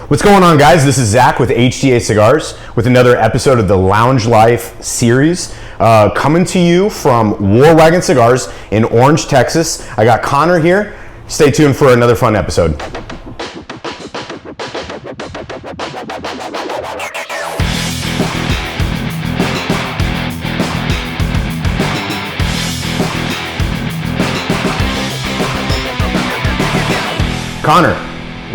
What's going on, guys? This is Zack with HDA Cigars with another episode of the Lounge Life series, coming to you from War Wagon Cigars in Orange, Texas. I got Connor here. Stay tuned for another fun episode. Connor,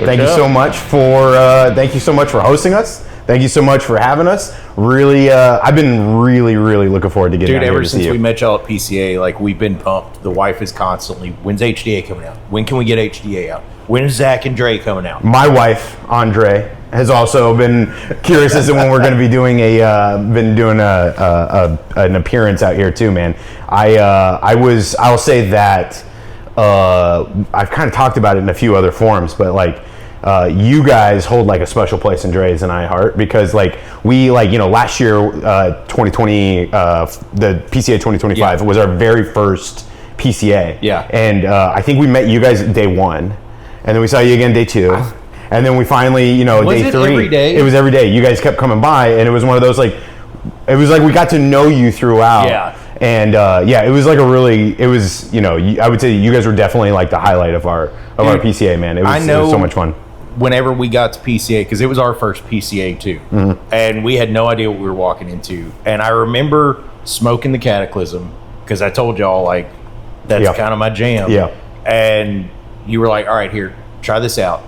thank you so much for hosting us. Thank you so much for having us. Really, I've been really looking forward to getting out here ever to see since you. we met y'all at PCA, like, we've been pumped. The wife is constantly, when's HDA coming out? When can we get HDA out? When is Zack and Dre coming out? My wife, Andre, has also been curious as to when we're going to be doing an appearance out here too, man. I'll say that I've kind of talked about it in a few other forums, but like, you guys hold like a special place in Dre's and I heart, because like we last year 2020 the PCA 2025 was our very first PCA, and I think we met you guys day one, and then we saw you again day two, and then we finally day three. Every day? It was every day. You guys kept coming by, and it was one of those like, it was like we got to know you throughout. And it was like I would say you guys were definitely like the highlight of our PCA, man. It was so much fun. Whenever we got to PCA, because it was our first PCA too, and we had no idea what we were walking into. And I remember smoking the Cataclysm, because I told y'all like that's kind of my jam. Yeah. And you were like, all right, here, try this out.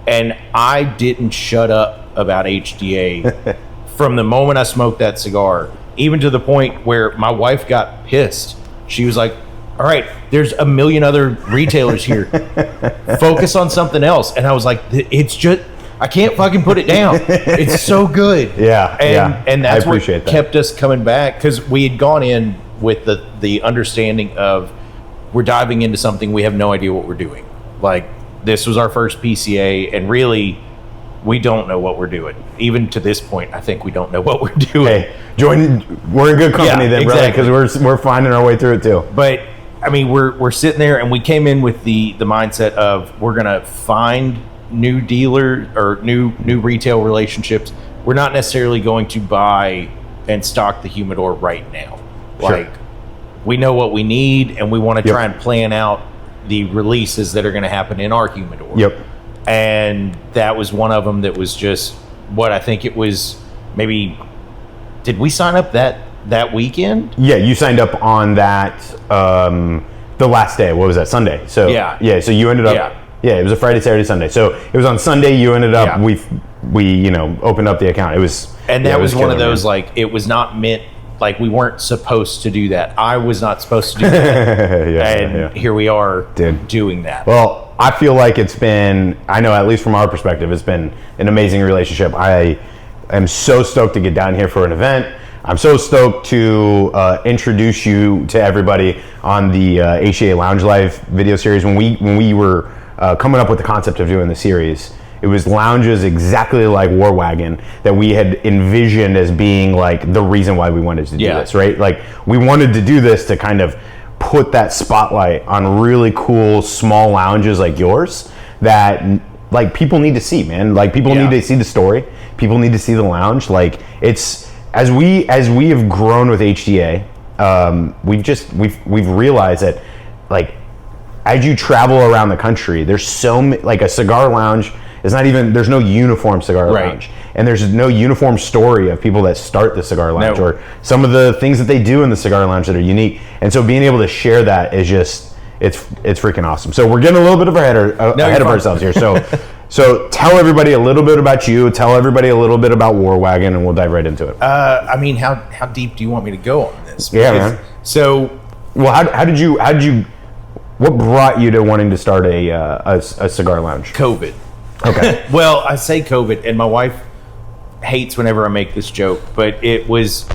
And I didn't shut up about HDA from the moment I smoked that cigar, even to the point where my wife got pissed. She was like, all right, there's a million other retailers here. Focus on something else. And I was like, it's just, I can't fucking put it down. It's so good. And that's what kept us coming back, because we had gone in with the understanding of, we're diving into something we have no idea what we're doing. Like, this was our first PCA, and really, we don't know what we're doing. Even to this point, I think we don't know what we're doing. Hey, we're in good company then, brother, because we're finding our way through it too. But I mean, we're sitting there, and we came in with the mindset of, we're gonna find new dealers or new retail relationships. We're not necessarily going to buy and stock the humidor right now. Like, we know what we need, and we want to try and plan out the releases that are going to happen in our humidor. And that was one of them that was just what I think it was. Maybe, did we sign up that weekend? Yeah, you signed up on that the last day. What was that? Sunday. So so you ended up it was a Friday, Saturday, Sunday. So it was on Sunday. You ended up we opened up the account. It was, and that was one of those, like, it was not meant, like, we weren't supposed to do that. I was not supposed to do that. Here we are doing that. Well, I feel like it's been, I know at least from our perspective, it's been an amazing relationship. I am so stoked to get down here for an event. I'm so stoked to introduce you to everybody on the HDA Lounge Life video series. When we were coming up with the concept of doing the series, it was lounges exactly like War Wagon that we had envisioned as being like the reason why we wanted to do this, right? Like, we wanted to do this to kind of put that spotlight on really cool small lounges like yours that, like, people need to see, man. Like, people need to see the story. People need to see the lounge. Like, it's, as we have grown with HDA, we've realized that, like, as you travel around the country, there's so many, like, a cigar lounge is not even, there's no uniform cigar lounge, and there's no uniform story of people that start the cigar lounge or some of the things that they do in the cigar lounge that are unique. And so being able to share that is just, it's freaking awesome. So we're getting a little bit ahead of ourselves here. So tell everybody a little bit about you. Tell everybody a little bit about War Wagon, and we'll dive right into it. I mean, how deep do you want me to go on this? Man. So, well, how did you? What brought you to wanting to start a cigar lounge? COVID. Okay. Well, I say COVID, and my wife hates whenever I make this joke, but it was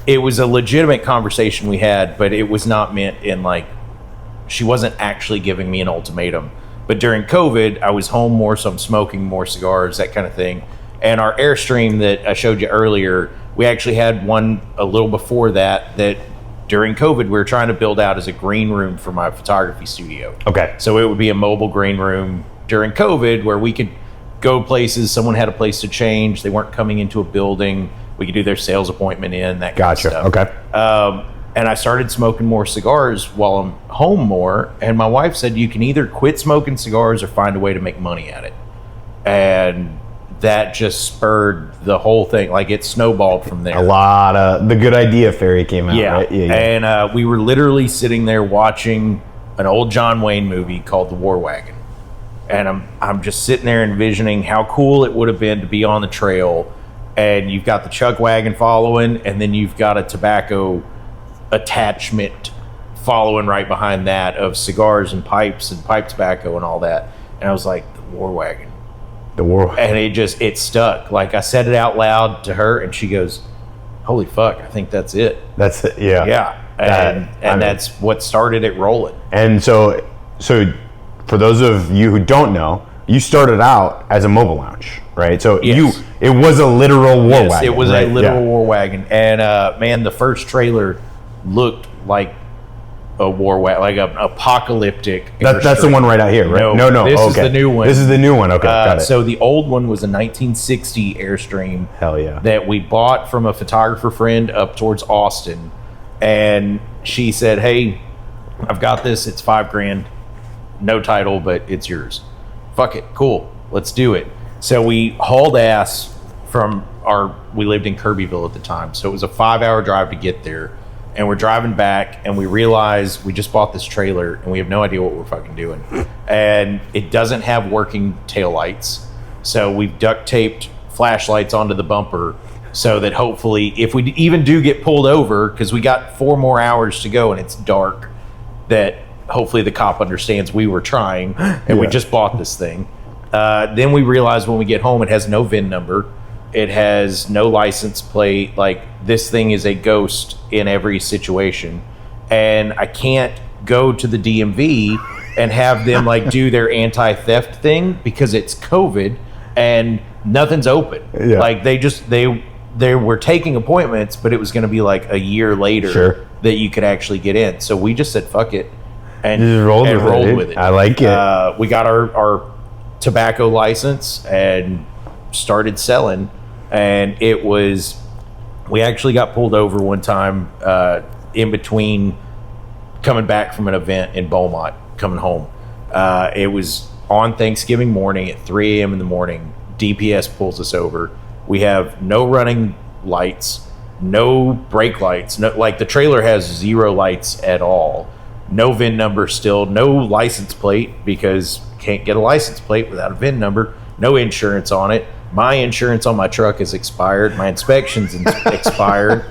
a legitimate conversation we had, but it was not meant in, like, she wasn't actually giving me an ultimatum. But during COVID, I was home more, so I'm smoking more cigars, that kind of thing. And our Airstream that I showed you earlier, we actually had one a little before that during COVID, we were trying to build out as a green room for my photography studio. Okay. So it would be a mobile green room during COVID where we could go places. Someone had a place to change. They weren't coming into a building. We could do their sales appointment in, that kind of stuff. Okay. And I started smoking more cigars while I'm home more. And my wife said, you can either quit smoking cigars or find a way to make money at it. And that just spurred the whole thing. Like, it snowballed from there. A lot of the good idea fairy came out, right? Yeah. And we were literally sitting there watching an old John Wayne movie called The War Wagon. And I'm just sitting there envisioning how cool it would have been to be on the trail. And you've got the chuck wagon following, and then you've got a tobacco attachment following right behind that of cigars and pipe tobacco and all that. And I was like, the War Wagon. The War Wagon. And it stuck. Like, I said it out loud to her, and she goes, holy fuck, I think that's it. That's it, yeah. Yeah. And that's what started it rolling. And so for those of you who don't know, you started out as a mobile lounge, right? So Yes. it was a literal war wagon. It was right? a literal war wagon. And man, the first trailer looked like a war wagon, like an apocalyptic. That's the one right out here, right? No. This is okay. the new one. This is the new one. Okay, got it. So the old one was a 1960 Airstream. Hell yeah. That we bought from a photographer friend up towards Austin. And she said, hey, I've got this. It's $5,000. No title, but it's yours. Fuck it. Cool. Let's do it. So we hauled ass from we lived in Kirbyville at the time. So it was a 5-hour drive to get there. And we're driving back, and we realize we just bought this trailer, and we have no idea what we're fucking doing. And it doesn't have working taillights. So we've duct taped flashlights onto the bumper so that hopefully, if we even do get pulled over, because we got 4 more hours to go and it's dark, that hopefully the cop understands we were trying, and we just bought this thing. Then we realize when we get home, it has no VIN number. It has no license plate. Like, this thing is a ghost in every situation. And I can't go to the DMV and have them like do their anti-theft thing because it's COVID and nothing's open. Yeah. Like, they were taking appointments, but it was going to be like a year later that you could actually get in. So we just said, fuck it. And just rolled with it. I like it. We got our tobacco license and started selling. And we actually got pulled over one time in between coming back from an event in Beaumont, coming home. It was on Thanksgiving morning at 3 a.m. in the morning. DPS pulls us over. We have no running lights, no brake lights. No, like, the trailer has 0 lights at all. No VIN number still. No license plate, because can't get a license plate without a VIN number. No insurance on it. My insurance on my truck is expired. My inspection's expired.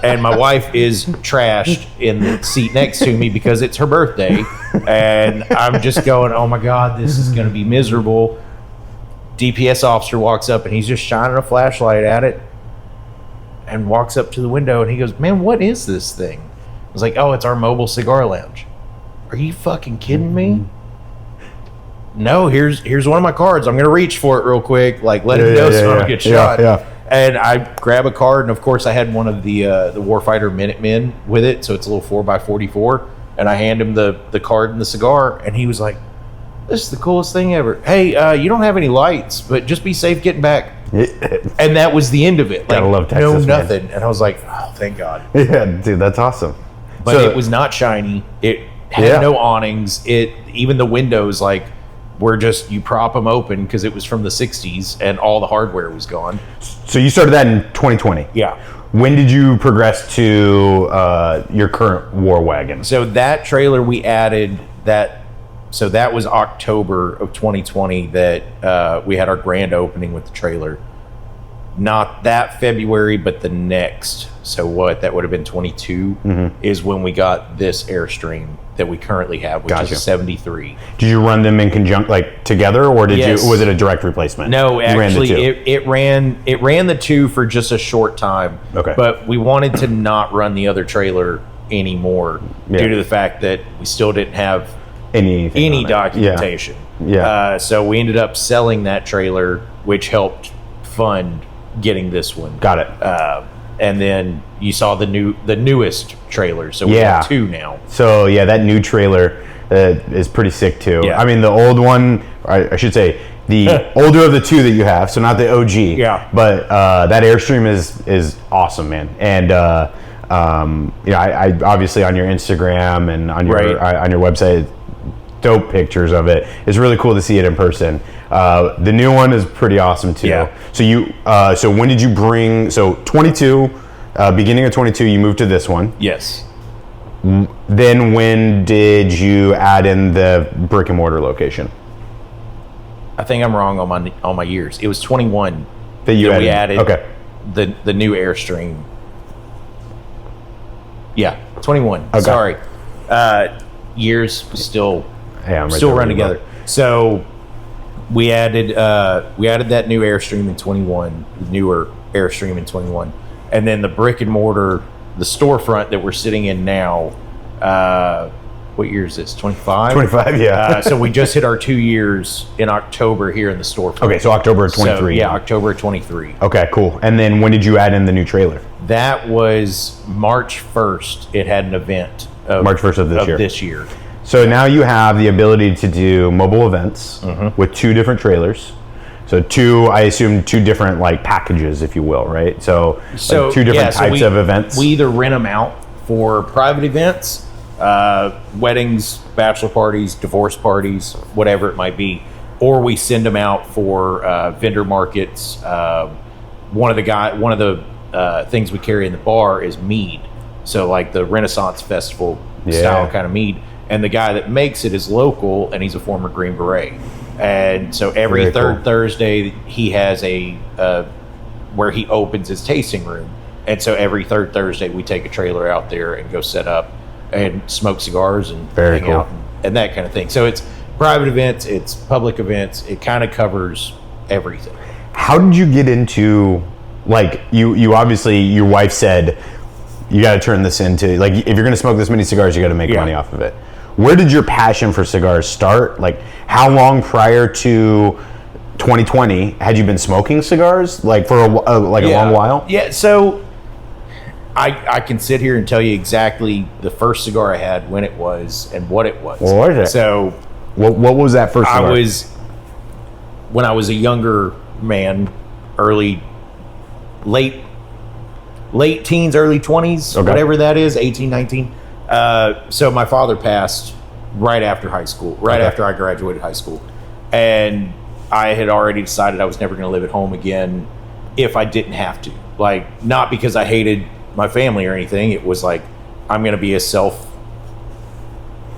And my wife is trashed in the seat next to me because it's her birthday. And I'm just going, oh my God, this is going to be miserable. DPS officer walks up, and he's just shining a flashlight at it and walks up to the window, and he goes, man, what is this thing? I was like, oh, it's our mobile cigar lounge. Are you fucking kidding me? No, here's one of my cards. I'm going to reach for it real quick. Like, let him know so I don't get shot. Yeah. And I grab a card, and of course I had one of the Warfighter Minutemen with it, so it's a little 4x44. And I hand him the card and the cigar, and he was like, this is the coolest thing ever. Hey, you don't have any lights, but just be safe getting back. And that was the end of it. Like, gotta love Texas, no nothing. Man. And I was like, oh, thank God. Yeah, dude, that's awesome. But it was not shiny. It had no awnings. Even the windows, like, were just, you prop them open because it was from the 60s and all the hardware was gone. So you started that in 2020? Yeah. When did you progress to your current War Wagon? So that trailer we added, so that was October of 2020 that we had our grand opening with the trailer. Not that February, but the next. So that would have been 22 is when we got this Airstream that we currently have, which is a 73. Did you run them in conjunct, like together, or was it a direct replacement? No, actually, it ran the 2 for just a short time. Okay. But we wanted to not run the other trailer anymore due to the fact that we still didn't have any documentation. Yeah. So we ended up selling that trailer, which helped fund getting this one. Got it. And then you saw the newest trailer. So we have 2 now. So that new trailer is pretty sick too. Yeah. I mean, the old one, I should say, the older of the two that you have, so not the OG. Yeah. But that Airstream is awesome, man. And I obviously on your Instagram and on your website, dope pictures of it. It's really cool to see it in person. The new one is pretty awesome too. Yeah. So when did you bring? So 22, beginning of 22, you moved to this one. Yes. Then when did you add in the brick and mortar location? I think I'm wrong on my years. It was 21 that we added. Okay. The new Airstream. Yeah, 21. Okay. Sorry. Years still I'm still run together. So we added that new Airstream in 21, the newer Airstream in 21, and then the brick and mortar, the storefront that we're sitting in now. What year is this? 25. 25, yeah. So we just hit our 2 years in October here in the storefront. Okay, so October of 23. So, yeah, October of 23. Okay, cool. And then when did you add in the new trailer? That was March 1st. It had an event. March 1st of this year. This year. So now you have the ability to do mobile events with 2 different trailers. So I assume 2 different like packages, if you will, right? So like 2 different types of events. We either rent them out for private events, weddings, bachelor parties, divorce parties, whatever it might be, or we send them out for vendor markets. One of the things we carry in the bar is mead. So like the Renaissance Festival style kind of mead. And the guy that makes it is local, and he's a former Green Beret. And so every third Thursday, he has where he opens his tasting room. And so every third Thursday, we take a trailer out there and go set up and smoke cigars and hang out and that kind of thing. So it's private events, it's public events. It kind of covers everything. How did you get into, like, you obviously, your wife said, you got to turn this into, like, if you're going to smoke this many cigars, you got to make money off of it. Where did your passion for cigars start? Like, how long prior to 2020 had you been smoking cigars? Like, for a long while? Yeah, so I can sit here and tell you exactly the first cigar I had, when it was, and what it was. What was it? So, what was that first cigar? When I was a younger man, late teens, early 20s, whatever that is, 18, 19. So my father passed right after high school, after I graduated high school. And I had already decided I was never going to live at home again if I didn't have to. Like, not because I hated my family or anything. It was like, I'm going to be a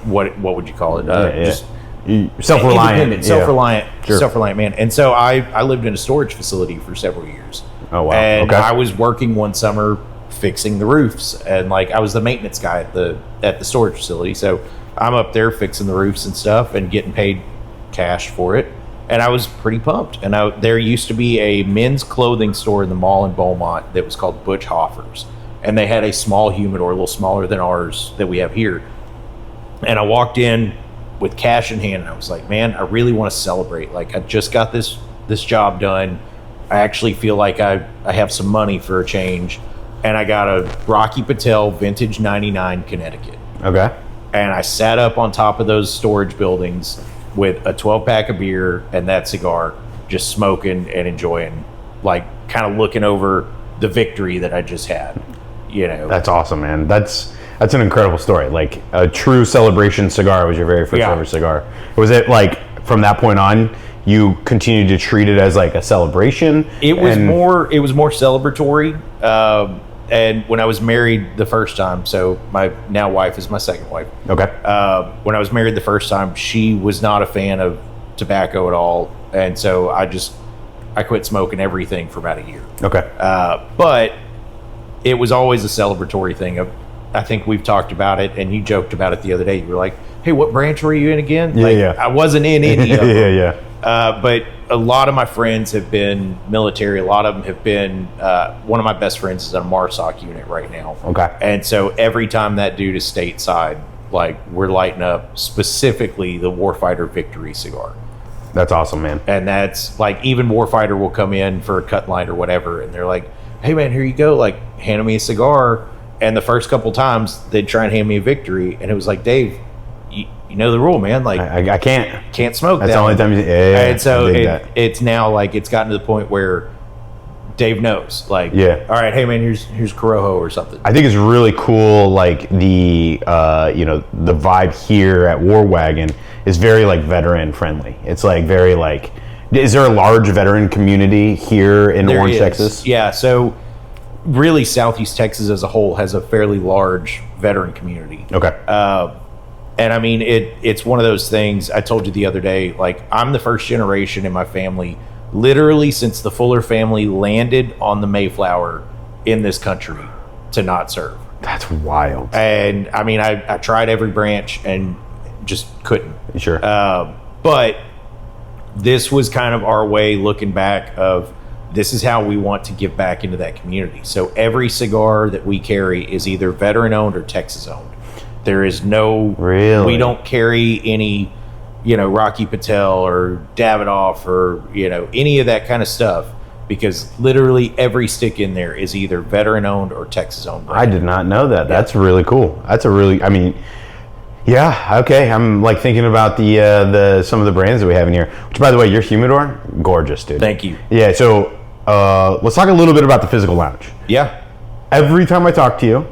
what would you call it? Just self-reliant. Self-reliant man. And so I lived in a storage facility for several years. Oh, wow. And I was working one summer fixing the roofs, and like I was the maintenance guy at the storage facility. So I'm up there fixing the roofs and stuff and getting paid cash for it. And I was pretty pumped. And there used to be a men's clothing store in the mall in Beaumont that was called Butch Hoffer's. And they had a small humidor, a little smaller than ours that we have here. And I walked in with cash in hand, and I was like, man, I really want to celebrate. Like, I just got this job done. I actually feel like I have some money for a change. And I got a Rocky Patel Vintage 99 Connecticut. Okay. And I sat up on top of those storage buildings with a 12-pack of beer and that cigar, just smoking and enjoying, like, kind of looking over the victory that I just had. You know. That's awesome, man. That's an incredible story. Like, a true celebration cigar was your very first ever cigar. Was it, like, from that point on, you continued to treat it as like a celebration? It was more celebratory. And when I was married the first time, so my now wife is my second wife. Okay. When I was married the first time, she was not a fan of tobacco at all. And so I quit smoking everything for about a year. Okay. But it was always a celebratory thing. I think we've talked about it, and you joked about it the other day. You were like, hey, what branch were you in again? Yeah. I wasn't in any of them. Yeah. But a lot of my friends have been military. A lot of them have been, one of my best friends is on a MARSOC unit right now. Okay. And so every time that dude is stateside, like, we're lighting up specifically the Warfighter Victory cigar. That's awesome, man. And that's like, even Warfighter will come in for a cut line or whatever, and they're like, hey man, here you go, like, handing me a cigar. And the first couple times they'd try and hand me a Victory, and it was like, Dave, you know the rule, man. Like I can't smoke. That's the only time. And so it's now like it's gotten to the point where Dave knows. Like, all right, hey man, here's Corojo or something. I think it's really cool. Like the the vibe here at War Wagon is very like veteran friendly. It's like very like. Is there a large veteran community here in Orange, Texas? Yeah. So really, Southeast Texas as a whole has a fairly large veteran community. Okay. And I mean, it's one of those things. I told you the other day, like I'm the first generation in my family, literally since the Fuller family landed on the Mayflower in this country, to not serve. That's wild. And I mean, I tried every branch and just couldn't. Sure. But this was kind of our way, looking back, of this is how we want to give back into that community. So every cigar that we carry is either veteran owned or Texas owned. There is no, we don't carry any, Rocky Patel or Davidoff or, any of that kind of stuff, because literally every stick in there is either veteran owned or Texas owned. I did not know that. Yeah. That's really cool. Yeah, okay. I'm like thinking about the some of the brands that we have in here, which, by the way, your humidor, gorgeous, dude. Thank you. Yeah, so let's talk a little bit about the physical lounge. Yeah. Every time I talk to you,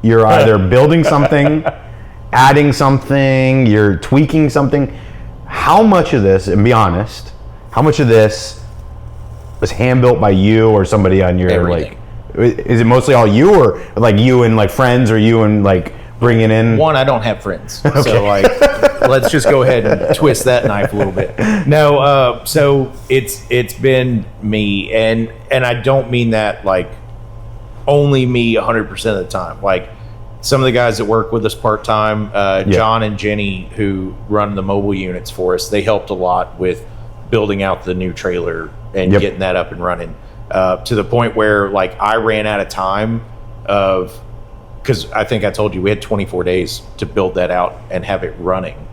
you're either building something, adding something, you're tweaking something. How much of this, and be honest, how much of this was hand built by you or somebody on your Everything. Is it mostly all you, or like you and like friends, or you and like bringing in? One, I don't have friends, okay. So like let's just go ahead and twist that knife a little bit. No, so it's been me, and I don't mean that like only me 100% of the time. Like some of the guys that work with us part time, John and Jenny, who run the mobile units for us, they helped a lot with building out the new trailer and getting that up and running, to the point where like I ran out of time because I think I told you we had 24 days to build that out and have it running.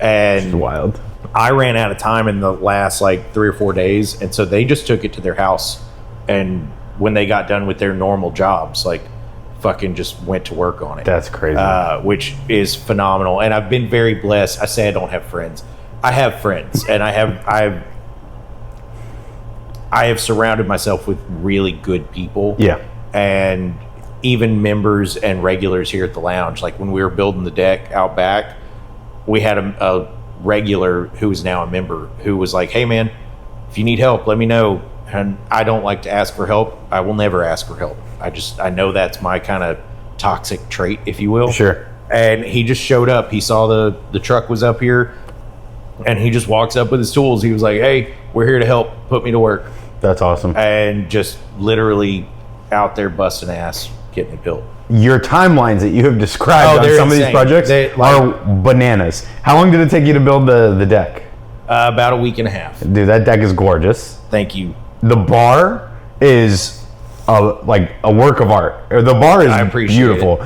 And it's wild. I ran out of time in the last like 3 or 4 days, and so they just took it to their house, and when they got done with their normal jobs, like fucking just went to work on it. That's crazy. Which is phenomenal. And I've been very blessed. I say I don't have friends. I have friends, and I have surrounded myself with really good people. Yeah. And even members and regulars here at the lounge. Like when we were building the deck out back, we had a regular who is now a member who was like, hey man, if you need help, let me know. And I don't like to ask for help. I will never ask for help. I know that's my kind of toxic trait, if you will. Sure. And he just showed up. He saw the truck was up here, and he just walks up with his tools. He was like, hey, we're here to help. Put me to work. That's awesome. And just literally out there busting ass, getting it built. Your timelines that you have described on some of these projects are bananas. How long did it take you to build the deck? About a week and a half. Dude, that deck is gorgeous. Thank you. The bar is like a work of art. The bar is beautiful.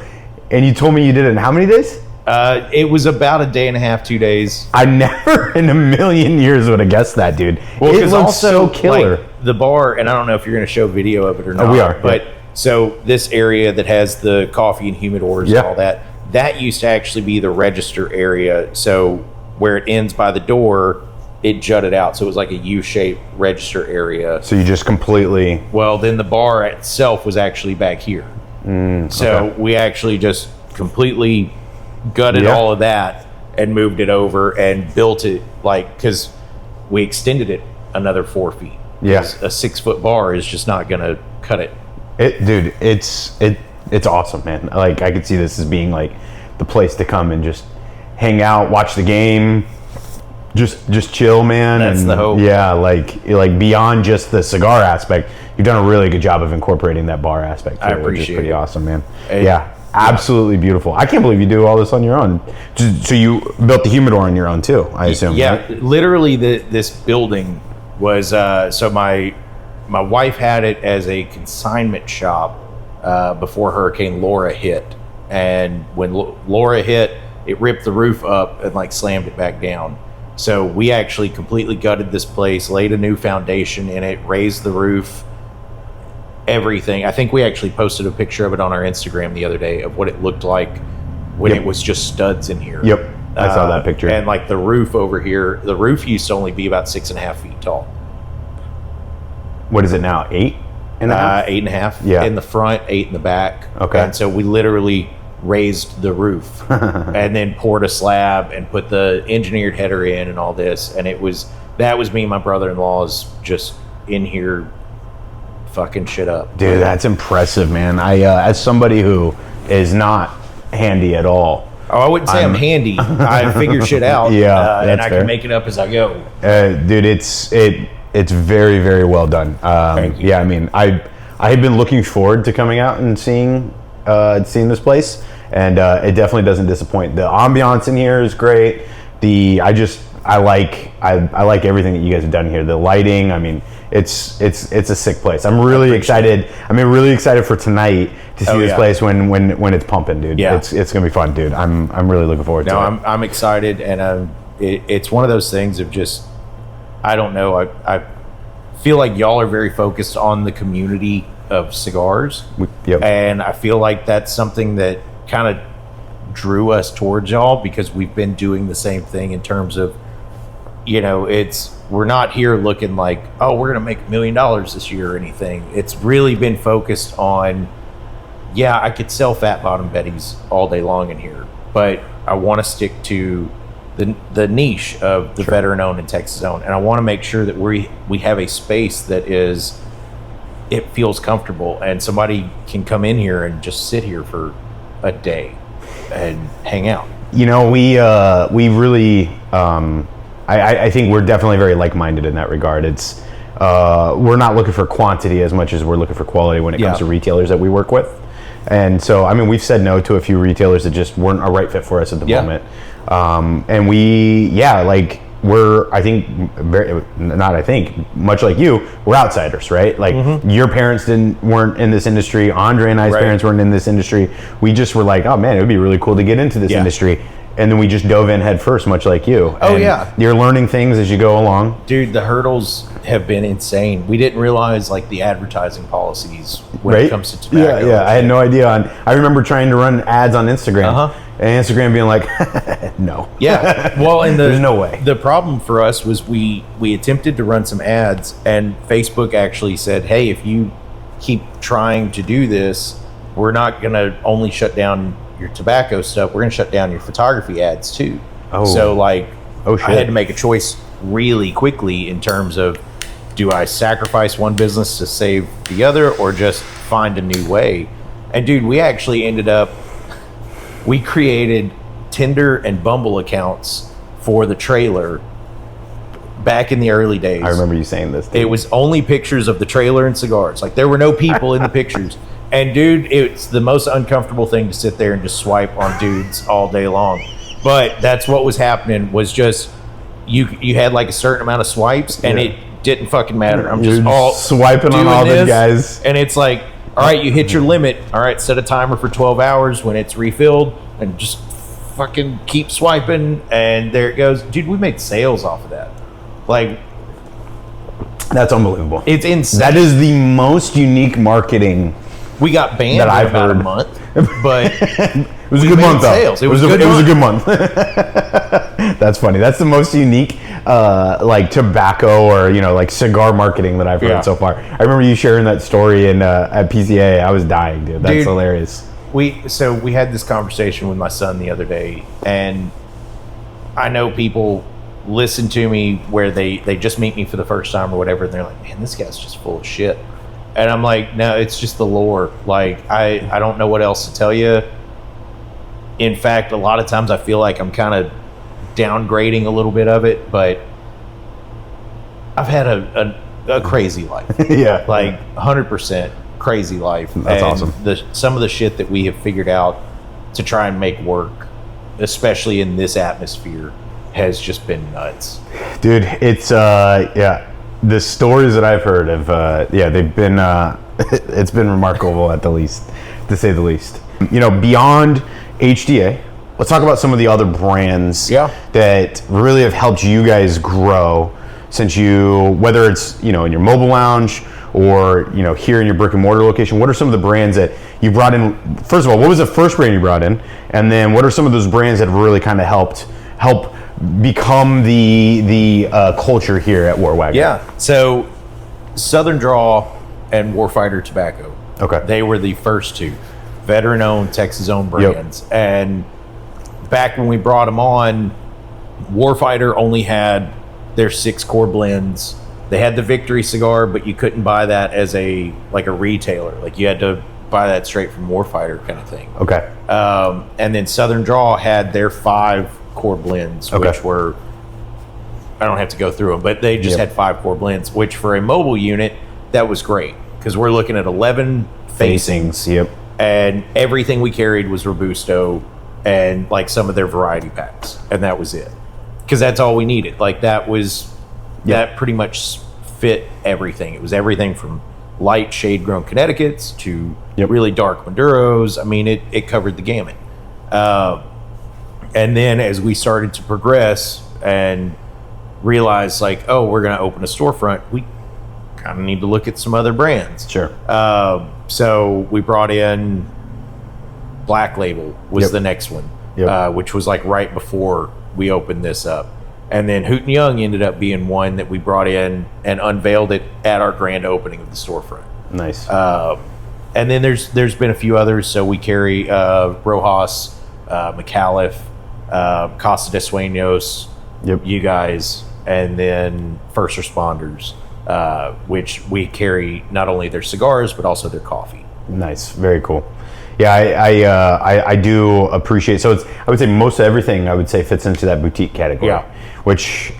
And you told me you did it in how many days? It was about a day and a half, 2 days. I never in a million years would have guessed that, dude. Well, it looks so killer. Like, the bar, and I don't know if you're going to show video of it or not. We are. But so this area that has the coffee and humidors and all that used to actually be the register area. So where it ends by the door, it jutted out. So it was like a U-shaped register area. So you just completely... Well, then the bar itself was actually back here. So we actually just completely gutted all of that and moved it over and built it, like, because we extended it another 4 feet. Yeah. A 6 foot bar is just not going to cut it. Dude, it's awesome, man. Like, I could see this as being like the place to come and just hang out, watch the game, just chill, man. That's the hope. Yeah, like beyond just the cigar aspect, you've done a really good job of incorporating that bar aspect too, I appreciate which is pretty awesome, man. Yeah. Absolutely beautiful. I can't believe you do all this on your own. So you built the humidor on your own too, I assume. Yeah, right? Literally this building was so my wife had it as a consignment shop before Hurricane Laura hit, and when Laura hit, it ripped the roof up and like slammed it back down. So we actually completely gutted this place, laid a new foundation in it, raised the roof, everything. I think we actually posted a picture of it on our Instagram the other day of what it looked like when it was just studs in here. Yep. I saw that picture. And like the roof over here, the roof used to only be about 6.5 feet tall. What is it now? 8.5? 8.5 Yeah. in the front, 8 in the back. Okay. And so we literally raised the roof and then poured a slab and put the engineered header in and all this. And that was me and my brother-in-law's just in here fucking shit up. Dude, that's impressive, man. I as somebody who is not handy at all. Oh, I wouldn't say I'm handy. I figure shit out. Yeah, and I fair. can make it up as I go. Dude, it's very, very well done. Thank you. Yeah, I mean, I had been looking forward to coming out and seeing this place, and it definitely doesn't disappoint. The ambiance in here is great. I like everything that you guys have done here. The lighting, I mean, it's a sick place. I'm really excited. I'm really excited for tonight to see this place when it's pumping, dude. Yeah. It's gonna be fun, dude. I'm really looking forward to it. I'm excited, and it's one of those things of just, I don't know. I feel like y'all are very focused on the community of cigars, Yep. and I feel like that's something that kind of drew us towards y'all, because we've been doing the same thing in terms of, we're not here looking like, oh, we're gonna make $1 million this year or anything. It's really been focused on, I could sell Fat Bottom Betties all day long in here, but I want to stick to the niche of the veteran owned and Texas owned, and I want to make sure that we have a space that it feels comfortable, and somebody can come in here and just sit here for a day and hang out. We really, I think we're definitely very like-minded in that regard. It's we're not looking for quantity as much as we're looking for quality when it comes to retailers that we work with. And so, I mean, we've said no to a few retailers that just weren't a right fit for us at the moment. And much like you, we're outsiders, right? Like your parents weren't in this industry. Andre and I's parents weren't in this industry. We just were like, oh man, it would be really cool to get into this industry. And then we just dove in head first, much like you. Oh, and you're learning things as you go along. Dude, the hurdles have been insane. We didn't realize like the advertising policies when it comes to tobacco. Yeah. I had no idea. I remember trying to run ads on Instagram. And Instagram being like, no. Yeah. Well, and there's no way. The problem for us was we attempted to run some ads, and Facebook actually said, hey, if you keep trying to do this, we're not going to only shut down your tobacco stuff, we're going to shut down your photography ads too. So I had to make a choice really quickly in terms of, do I sacrifice one business to save the other, or just find a new way? And dude, we actually we created Tinder and Bumble accounts for the trailer back in the early days. I remember you saying this. It was only pictures of the trailer and cigars. Like, there were no people in the pictures. And dude, it's the most uncomfortable thing to sit there and just swipe on dudes all day long. But that's what was happening, was just you had like a certain amount of swipes, and it didn't fucking matter. I'm just all swiping on all the guys. And it's like, all right, you hit your limit. All right, set a timer for 12 hours when it's refilled, and just fucking keep swiping, and there it goes. Dude, we made sales off of that. Like, that's unbelievable. It's insane. That is the most unique marketing. We got banned that I've about heard. a month, but it was a good month, though. It was a good month. That's funny. That's the most unique, like tobacco or like cigar marketing that I've heard so far. I remember you sharing that story at PCA. I was dying, dude. That's hilarious. We had this conversation with my son the other day, and I know people listen to me where they just meet me for the first time or whatever, and they're like, man, this guy's just full of shit. And I'm like, no, it's just the lore. Like, I don't know what else to tell you. In fact, a lot of times I feel like I'm kind of downgrading a little bit of it, but I've had a crazy life. Yeah. Like 100% crazy life. That's awesome. Some of the shit that we have figured out to try and make work, especially in this atmosphere, has just been nuts. Dude, it's the stories that I've heard of, they've been, it's been remarkable to say the least. Beyond HDA, let's talk about some of the other brands that really have helped you guys grow since whether it's, in your mobile lounge or, here in your brick and mortar location. What are some of the brands that you brought in? First of all, what was the first brand you brought in? And then what are some of those brands that have really kind of helped help become the culture here at War Wagon? Yeah. So Southern Draw and Warfighter Tobacco. Okay. They were the first two veteran-owned, Texas-owned brands. Yep. And back when we brought them on, Warfighter only had their 6 core blends. They had the Victory cigar, but you couldn't buy that as a retailer. Like, you had to buy that straight from Warfighter kind of thing. Okay. And then Southern Draw had their 5 core blends, which were, I don't have to go through them, but they just had 5 core blends, which for a mobile unit, that was great, because we're looking at 11 facings. Yep. And everything we carried was Robusto and like some of their variety packs, and that was it, because that's all we needed. Like, that was that pretty much fit everything. It was everything from light shade grown Connecticut's to really dark Maduros. I mean, it covered the gamut. And then as we started to progress and realize, like, oh, we're going to open a storefront, we kind of need to look at some other brands. Sure. So we brought in Black Label was the next one, which was like right before we opened this up. And then Hoot & Young ended up being one that we brought in and unveiled it at our grand opening of the storefront. Nice. And then there's been a few others. So we carry Rojas, McAuliffe, Casa de Sueños, you guys, and then First Responders, which we carry not only their cigars but also their coffee. Nice. Very cool. Yeah, I do appreciate. So I would say most of everything I would say fits into that boutique category, which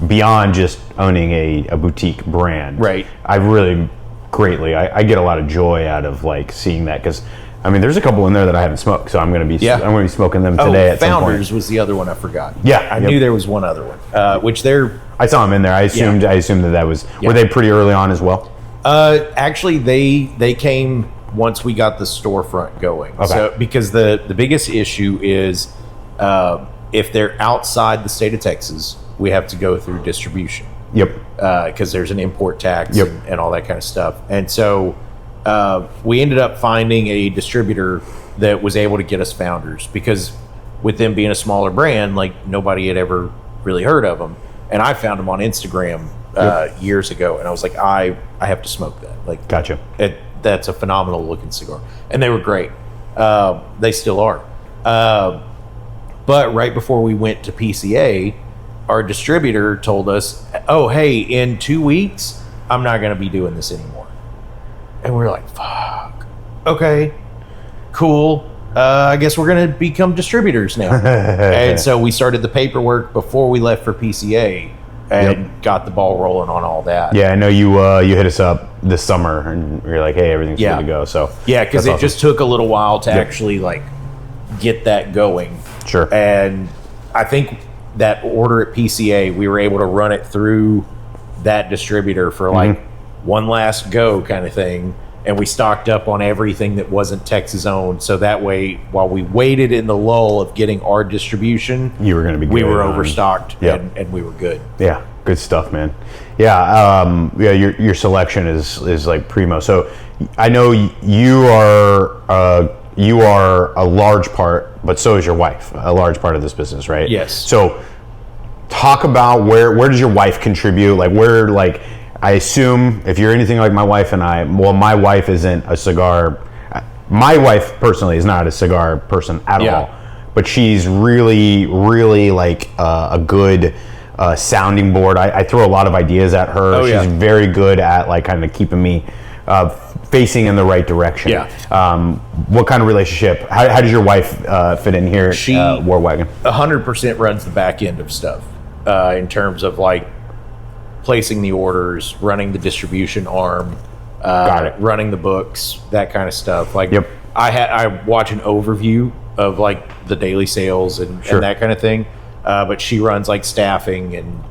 beyond just owning a boutique brand, right? I really greatly I get a lot of joy out of like seeing that, because I mean there's a couple in there that I haven't smoked, so I'm going to be smoking them today. At Founders some point. Was the other one I forgot. Yeah, I knew there was one other one, which I saw them in there. I assumed that was were they pretty early on as well? Actually, they came once we got the storefront going. Okay. So, because the biggest issue is if they're outside the state of Texas, we have to go through distribution. Yep. Because there's an import tax and all that kind of stuff. And so we ended up finding a distributor that was able to get us Founders, because with them being a smaller brand, like, nobody had ever really heard of them. And I found them on Instagram years ago, and I was like, I have to smoke that. Like, gotcha. That's a phenomenal looking cigar, and they were great. They still are. But right before we went to PCA, our distributor told us, "Oh, hey, in 2 weeks, I'm not going to be doing this anymore." And we're like, "Fuck. Okay, cool. I guess we're going to become distributors now." And so we started the paperwork before we left for PCA. And got the ball rolling on all that. Yeah, I know you hit us up this summer, and you're like, "Hey, everything's good to go." So because it just took a little while to actually like get that going. Sure. And I think that order at PCA, we were able to run it through that distributor for like one last go kind of thing, and we stocked up on everything that wasn't Texas owned. So that way, while we waited in the lull of getting our distribution, you were going to be good. We were overstocked, and we were good. Yeah, good stuff, man. Yeah, your selection is like primo. So I know you are a large part, but so is your wife, a large part of this business, right? Yes. So talk about where does your wife contribute? Like, where, like, I assume if you're anything like my wife and I, well, my wife isn't a cigar. My wife personally is not a cigar person at all, but she's really, really like a good sounding board. I throw a lot of ideas at her. She's very good at like kind of keeping me facing in the right direction. Yeah. What kind of relationship? How does your wife fit in here? She War Wagon 100% runs the back end of stuff in terms of like placing the orders, running the distribution arm, running the books, that kind of stuff. Like, I watch an overview of like the daily sales and that kind of thing, but she runs like staffing and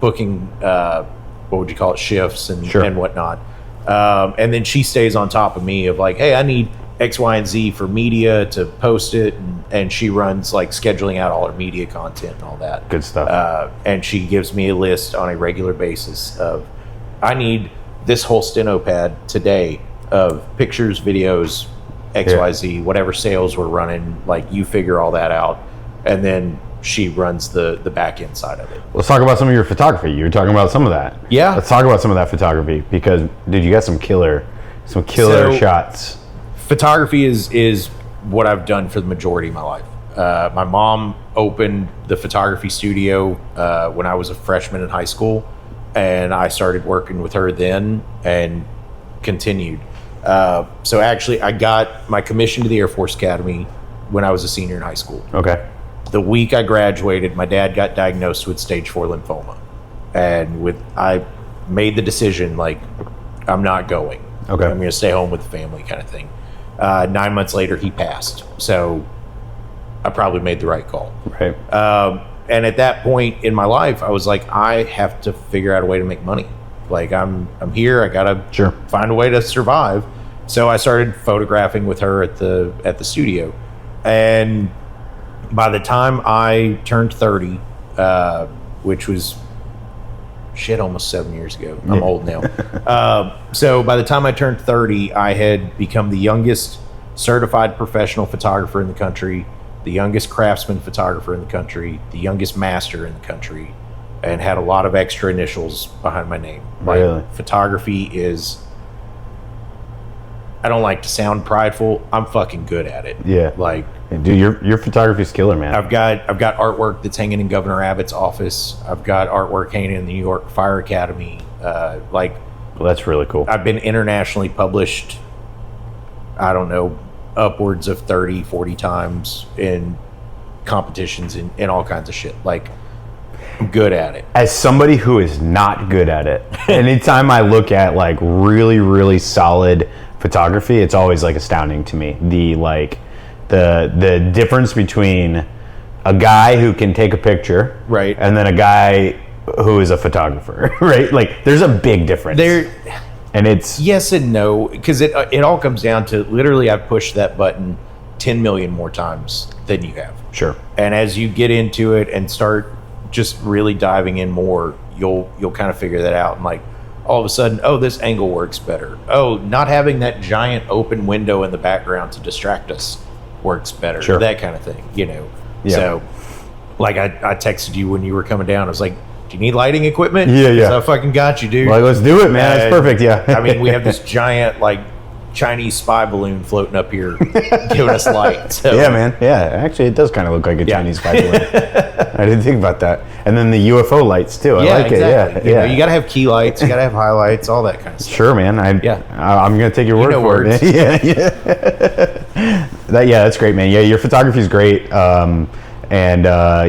booking, what would you call it, shifts and whatnot. And then she stays on top of me of like, hey, I need X, Y, and Z for media to post it, and she runs like scheduling out all her media content and all that. Good stuff. And she gives me a list on a regular basis of, I need this whole steno pad today of pictures, videos, X, Y, Z, whatever sales we're running. Like, you figure all that out, and then she runs the back end side of it. Let's talk about some of your photography. You were talking about some of that. Yeah. Let's talk about some of that photography because, dude, you got some killer shots. Photography is what I've done for the majority of my life. My mom opened the photography studio when I was a freshman in high school, and I started working with her then and continued. So actually, I got my commission to the Air Force Academy when I was a senior in high school. Okay. The week I graduated, my dad got diagnosed with stage 4 lymphoma, and I made the decision, like, I'm not going. Okay. I'm going to stay home with the family, kind of thing. 9 months later, he passed. So I probably made the right call. Right. And at that point in my life, I was like, I have to figure out a way to make money. Like, I'm here. I gotta find a way to survive. So I started photographing with her at the studio, and by the time I turned 30, which was almost 7 years ago. I'm old now. So by the time I turned 30, I had become the youngest certified professional photographer in the country, the youngest craftsman photographer in the country, the youngest master in the country, and had a lot of extra initials behind my name. Really? Photography is, I don't like to sound prideful. I'm fucking good at it. Yeah. Like, dude, your photography's killer, man. I've got artwork that's hanging in Governor Abbott's office. I've got artwork hanging in the New York Fire Academy. Well, that's really cool. I've been internationally published, I don't know, upwards of 30, 40 times in competitions and all kinds of shit. Like, I'm good at it. As somebody who is not good at it, anytime I look at like really, really solid photography, it's always like astounding to me. The difference between a guy who can take a picture, right, and then a guy who is a photographer, right? Like, there's a big difference. And it's yes and no, because it all comes down to literally I've pushed that button 10 million more times than you have. Sure. And as you get into it and start just really diving in more, you'll kind of figure that out. And like, all of a sudden, oh, this angle works better. Oh, not having that giant open window in the background to distract us works better. Sure. That kind of thing, you know. Yeah. So, like, I texted you when you were coming down. I was like, do you need lighting equipment? Yeah. So I fucking got you, dude. Like, let's do it, man. That's perfect. Yeah. I mean, we have this giant, like, Chinese spy balloon floating up here giving us light. So. Yeah, man. Yeah, actually, it does kind of look like a Chinese spy balloon. I didn't think about that. And then the UFO lights too. I like exactly. it. Yeah, you know, you got to have key lights. You got to have highlights. All that kind of stuff. Sure, man. I'm gonna take your word for it. Yeah. That's great, man. Yeah, your photography is great. And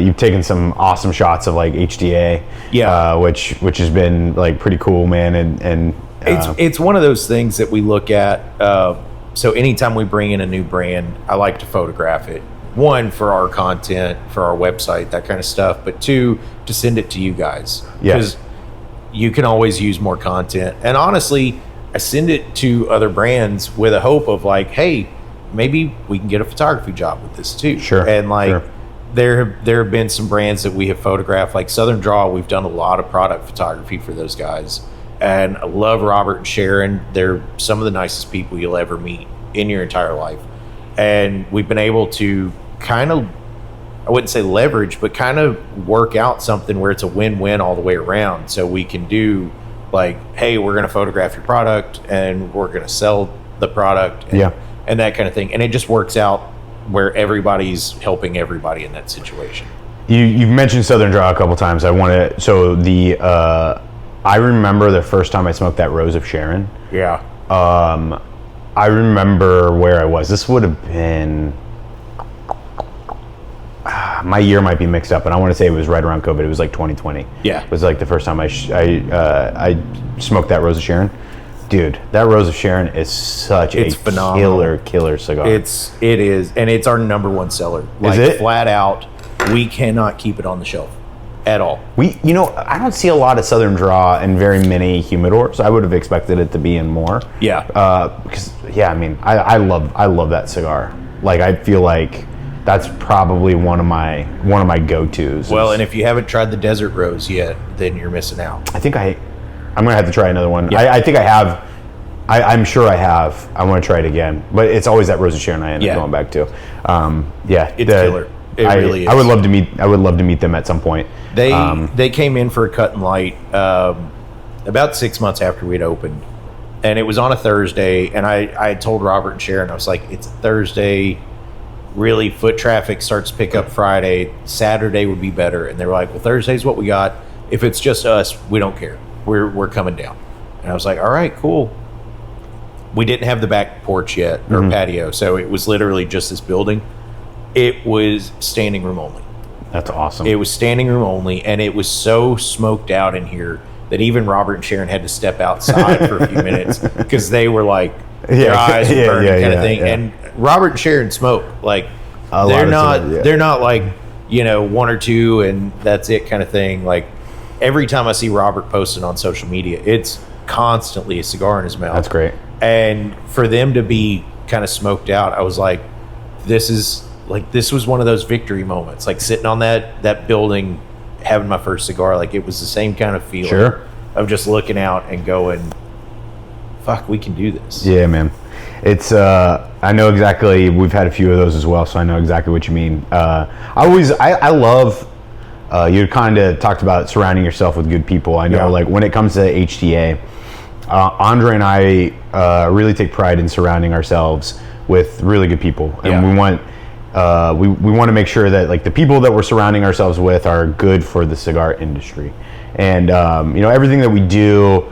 you've taken some awesome shots of like HDA. Yeah. Which has been like pretty cool, man. And it's one of those things that we look at. So anytime we bring in a new brand, I like to photograph it. One, for our content, for our website, that kind of stuff. But two, to send it to you guys. Because you can always use more content. And honestly, I send it to other brands with a hope of like, hey, maybe we can get a photography job with this too. Sure. And like, there have been some brands that we have photographed, like Southern Draw. We've done a lot of product photography for those guys. And I love Robert and Sharon. They're some of the nicest people you'll ever meet in your entire life. And we've been able to kind of, I wouldn't say leverage, but kind of work out something where it's a win-win all the way around. So we can do like, hey, we're going to photograph your product and we're going to sell the product and that kind of thing. And it just works out where everybody's helping everybody in that situation. You've mentioned Southern Draw a couple times. I remember the first time I smoked that Rose of Sharon. Yeah. I remember where I was. This would have been, my year might be mixed up, and I want to say it was right around COVID. It was like 2020. Yeah. It was like the first time I smoked that Rose of Sharon. Dude, that Rose of Sharon is such a phenomenal. killer cigar. It is, and it's our number one seller. Like, is it? Flat out, we cannot keep it on the shelf at all. I don't see a lot of Southern Draw in very many humidors. I would have expected it to be in more. Yeah. Because I mean, I love that cigar. Like, I feel like that's probably one of my go-tos. Well, and if you haven't tried the Desert Rose yet, then you're missing out. I think I'm gonna have to try another one. Yeah. I think I have. I'm sure I have. I want to try it again, but it's always that Rose of Sharon I end up going back to. It's killer. It really is. I would love to meet. I would love to meet them at some point. They came in for a cut and light about 6 months after we'd opened, and it was on a Thursday. And I had told Robert and Sharon, I was like, it's a Thursday. Really, foot traffic starts to pick up Friday. Saturday would be better. And they were like, well, Thursday's what we got. If it's just us, we don't care. We're coming down. And I was like, all right, cool. We didn't have the back porch yet, or patio, so it was literally just this building. It was standing room only. That's awesome. It was standing room only, and it was so smoked out in here that even Robert and Sharon had to step outside for a few minutes because they were like, their eyes were burning kind of thing. Yeah. And Robert and Sharon smoke. Like, they're not like, one or two and that's it kind of thing. Like, every time I see Robert posting on social media, it's constantly a cigar in his mouth. That's great. And for them to be kind of smoked out, I was like, this was one of those victory moments. Like, sitting on that building, having my first cigar, like, it was the same kind of feeling of just looking out and going, fuck, we can do this. Yeah, man. It's I know exactly. We've had a few of those as well, so I know exactly what you mean. I love. You kind of talked about surrounding yourself with good people. I know, like, when it comes to HDA, Andre and I really take pride in surrounding ourselves with really good people, and we want we want to make sure that, like, the people that we're surrounding ourselves with are good for the cigar industry, and everything that we do.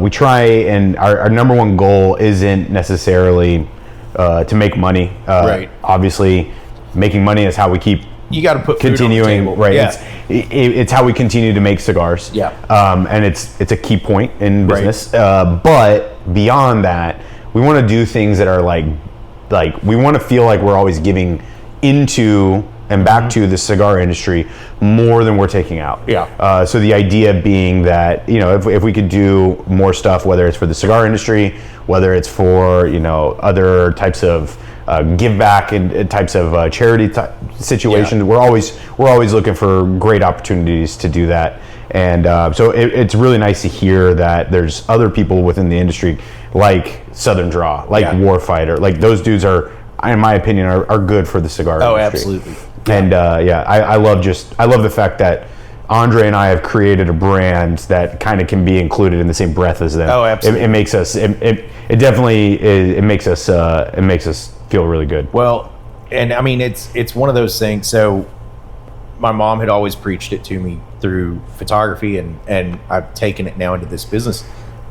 We try, and our number one goal isn't necessarily to make money. Right. Obviously, making money is how we keep. You got to put continuing, food on the table. right? Yeah. It's how we continue to make cigars. Yeah. And it's a key point in business. Right. But beyond that, we want to do things that are like we want to feel like we're always giving into and back to the cigar industry more than we're taking out. Yeah. So the idea being that, if we could do more stuff, whether it's for the cigar industry, whether it's for, other types of give back and types of charity situations, we're always looking for great opportunities to do that. And so it's really nice to hear that there's other people within the industry, like Southern Draw, like Warfighter, like those dudes are, in my opinion, are good for the cigar industry. Oh, absolutely. And I love the fact that Andre and I have created a brand that kind of can be included in the same breath as them. Oh, absolutely. It makes us. It definitely it makes us feel really good. Well, and I mean, it's one of those things. So my mom had always preached it to me through photography, and I've taken it now into this business.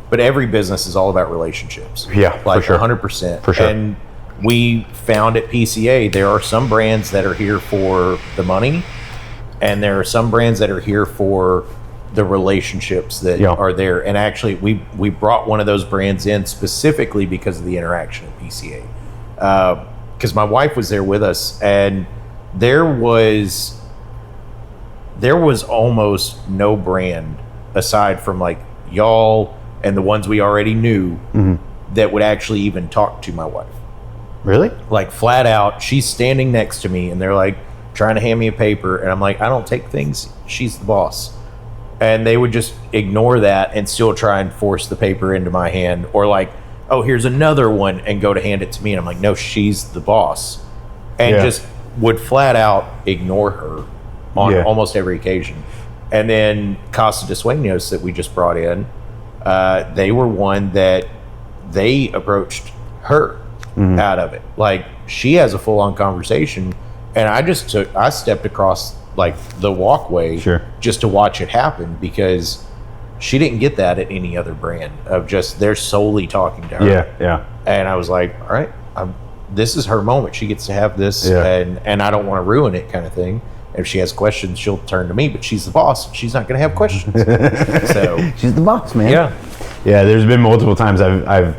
But every business is all about relationships. Yeah, like for sure. 100%. For sure. And we found at PCA there are some brands that are here for the money, and there are some brands that are here for the relationships that are there. And actually, we brought one of those brands in specifically because of the interaction at PCA. Because my wife was there with us, and there was almost no brand aside from like y'all and the ones we already knew that would actually even talk to my wife. Really? Like, flat out, she's standing next to me and they're like trying to hand me a paper, and I'm like, I don't take things, she's the boss. And they would just ignore that and still try and force the paper into my hand, or like, oh, here's another one, and go to hand it to me, and I'm like, no, she's the boss. And just would flat out ignore her on almost every occasion. And then Casa de Sueños that we just brought in, they were one that they approached her out of it. Like, she has a full-on conversation, and I stepped across like the walkway just to watch it happen, because she didn't get that at any other brand of just they're solely talking to her. Yeah. And I was like, all right, this is her moment. She gets to have this, and I don't want to ruin it, kind of thing. If she has questions, she'll turn to me, but she's the boss. She's not going to have questions. So she's the boss, man. Yeah. There's been multiple times I've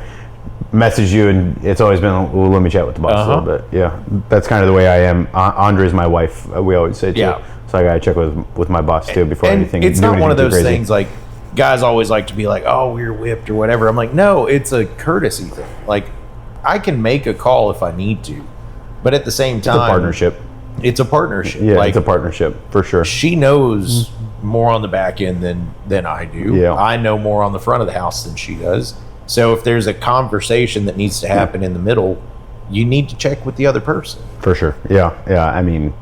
messaged you, and it's always been, well, let me chat with the boss a little bit. Yeah, that's kind of the way I am. Andre's my wife. We always say too. Yeah. So I gotta check with my boss too before anything. It's not one of those things like guys always like to be like, oh, we're whipped or whatever. I'm like, no, it's a courtesy thing. Like, I can make a call if I need to, but at the same time, it's a partnership. It's a partnership. Yeah, like, it's a partnership for sure. She knows more on the back end than I do. Yeah. I know more on the front of the house than she does. So if there's a conversation that needs to happen in the middle, you need to check with the other person. For sure. Yeah. I mean,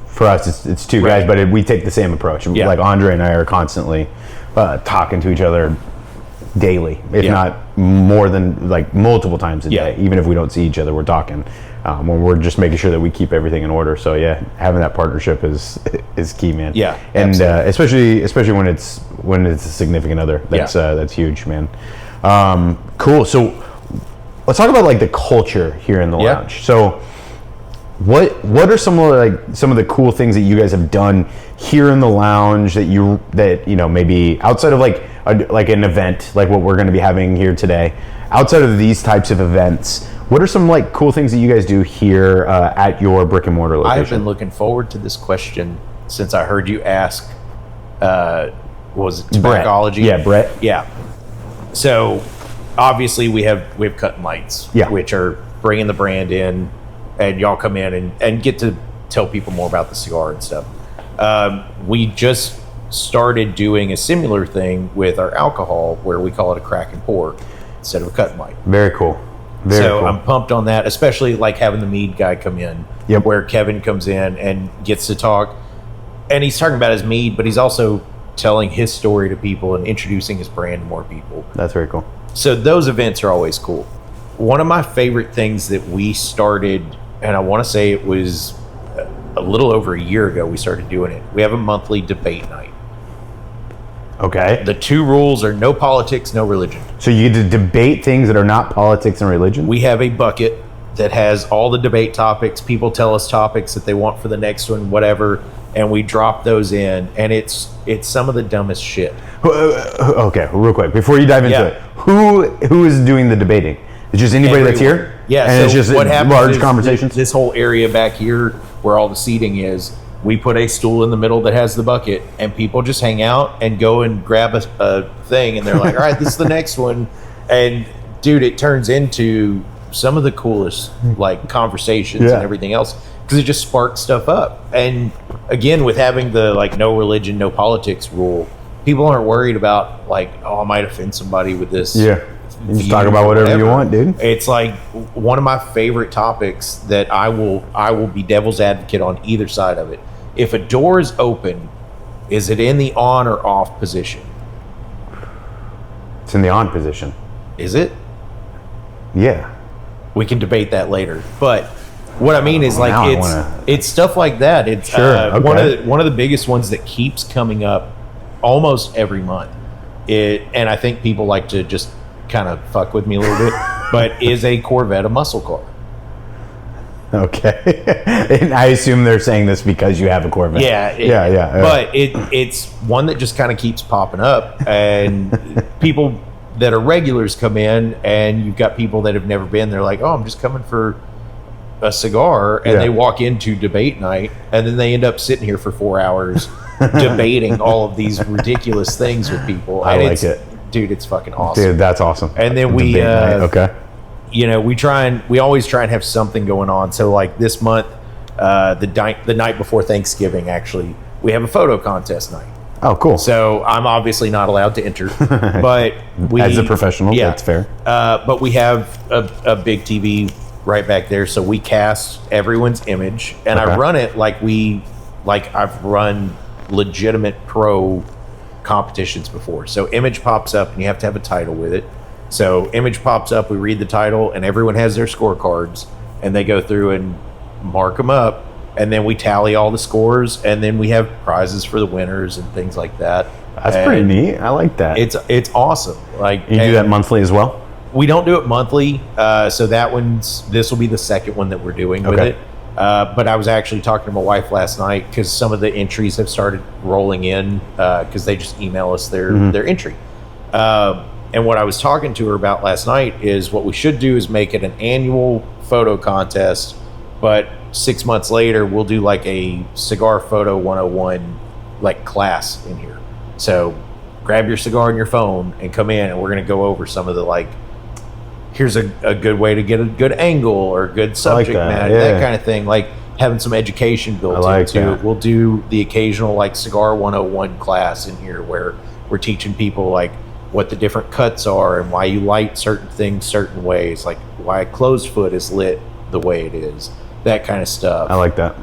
for us, it's two guys, but we take the same approach. Yeah. Like Andre and I are constantly talking to each other daily, if not more than like multiple times a day. Even if we don't see each other, we're talking. When we're just making sure that we keep everything in order. So having that partnership is key, man. Yeah, and especially when it's a significant other. That's huge, man. Cool. So let's talk about like the culture here in the lounge. So what are some of the cool things that you guys have done here in the lounge that maybe outside of like an event like what we're going to be having here today, outside of these types of events, what are some like cool things that you guys do here at your brick and mortar location? I've been looking forward to this question since I heard you ask. Was it tobaccology? Yeah, Brett. Yeah. So obviously we have cut and lights, which are bringing the brand in, and y'all come in and get to tell people more about the cigar and stuff. We just started doing a similar thing with our alcohol, where we call it a crack and pour instead of a cut and light. Very cool. So I'm pumped on that, especially like having the mead guy come in, where Kevin comes in and gets to talk, and he's talking about his mead, but he's also telling his story to people and introducing his brand to more people. That's very cool. So those events are always cool. One of my favorite things that we started, and I want to say it was a little over a year ago we started doing it. We have a monthly debate night. Okay. The two rules are no politics, no religion. So you get to debate things that are not politics and religion? We have a bucket that has all the debate topics. People tell us topics that they want for the next one, whatever, and we drop those in, and it's some of the dumbest shit. Okay, real quick, before you dive into it, who is doing the debating? It's just anybody that's here? Yeah, and so it's just what happens large is conversations? This whole area back here where all the seating is, we put a stool in the middle that has the bucket, and people just hang out and go and grab a thing, and they're like, all right, this is the next one. And dude, it turns into some of the coolest like conversations and everything else, because it just sparks stuff up. And again, with having the like no religion, no politics rule, people aren't worried about like, oh, I might offend somebody with this. You just talk about whatever you want, dude. It's like one of my favorite topics that I will be devil's advocate on either side of it. If a door is open, is it in the on or off position? It's in the on position. Is it? Yeah. We can debate that later. But what I mean is like it's stuff like that. It's one of the biggest ones that keeps coming up almost every month. And I think people like to just kind of fuck with me a little bit, but is a Corvette a muscle car? Okay. And I assume they're saying this because you have a Corvette. Yeah. But it's one that just kind of keeps popping up, and people that are regulars come in, and you've got people that have never been. They're like, oh, I'm just coming for a cigar, and they walk into debate night, and then they end up sitting here for 4 hours debating all of these ridiculous things with people. I like it. Dude, it's fucking awesome. Dude, that's awesome. And then we we always try and have something going on. So like this month, the night before Thanksgiving, actually, we have a photo contest night. Oh, cool. So I'm obviously not allowed to enter, but as a professional, that's fair. But we have a big TV right back there, so we cast everyone's image, and I run it like I've run legitimate pro competitions before. So image pops up, and you have to have a title with it. So image pops up, we read the title, and everyone has their scorecards, and they go through and mark them up, and then we tally all the scores, and then we have prizes for the winners and things like that. That's pretty neat. I like that. It's awesome. Like, you do that monthly as well? We don't do it monthly, so this will be the second one that we're doing with it. But I was actually talking to my wife last night, because some of the entries have started rolling in, because they just email us their entry. And what I was talking to her about last night is what we should do is make it an annual photo contest, but 6 months later we'll do like a cigar photo 101 like class in here. So grab your cigar and your phone and come in, and we're going to go over some of the like, here's a good way to get a good angle or good subject matter, that kind of thing, like having some education built into it. We'll do the occasional like cigar 101 class in here where we're teaching people like what the different cuts are and why you light certain things certain ways, like why a closed foot is lit the way it is, that kind of stuff. I like that.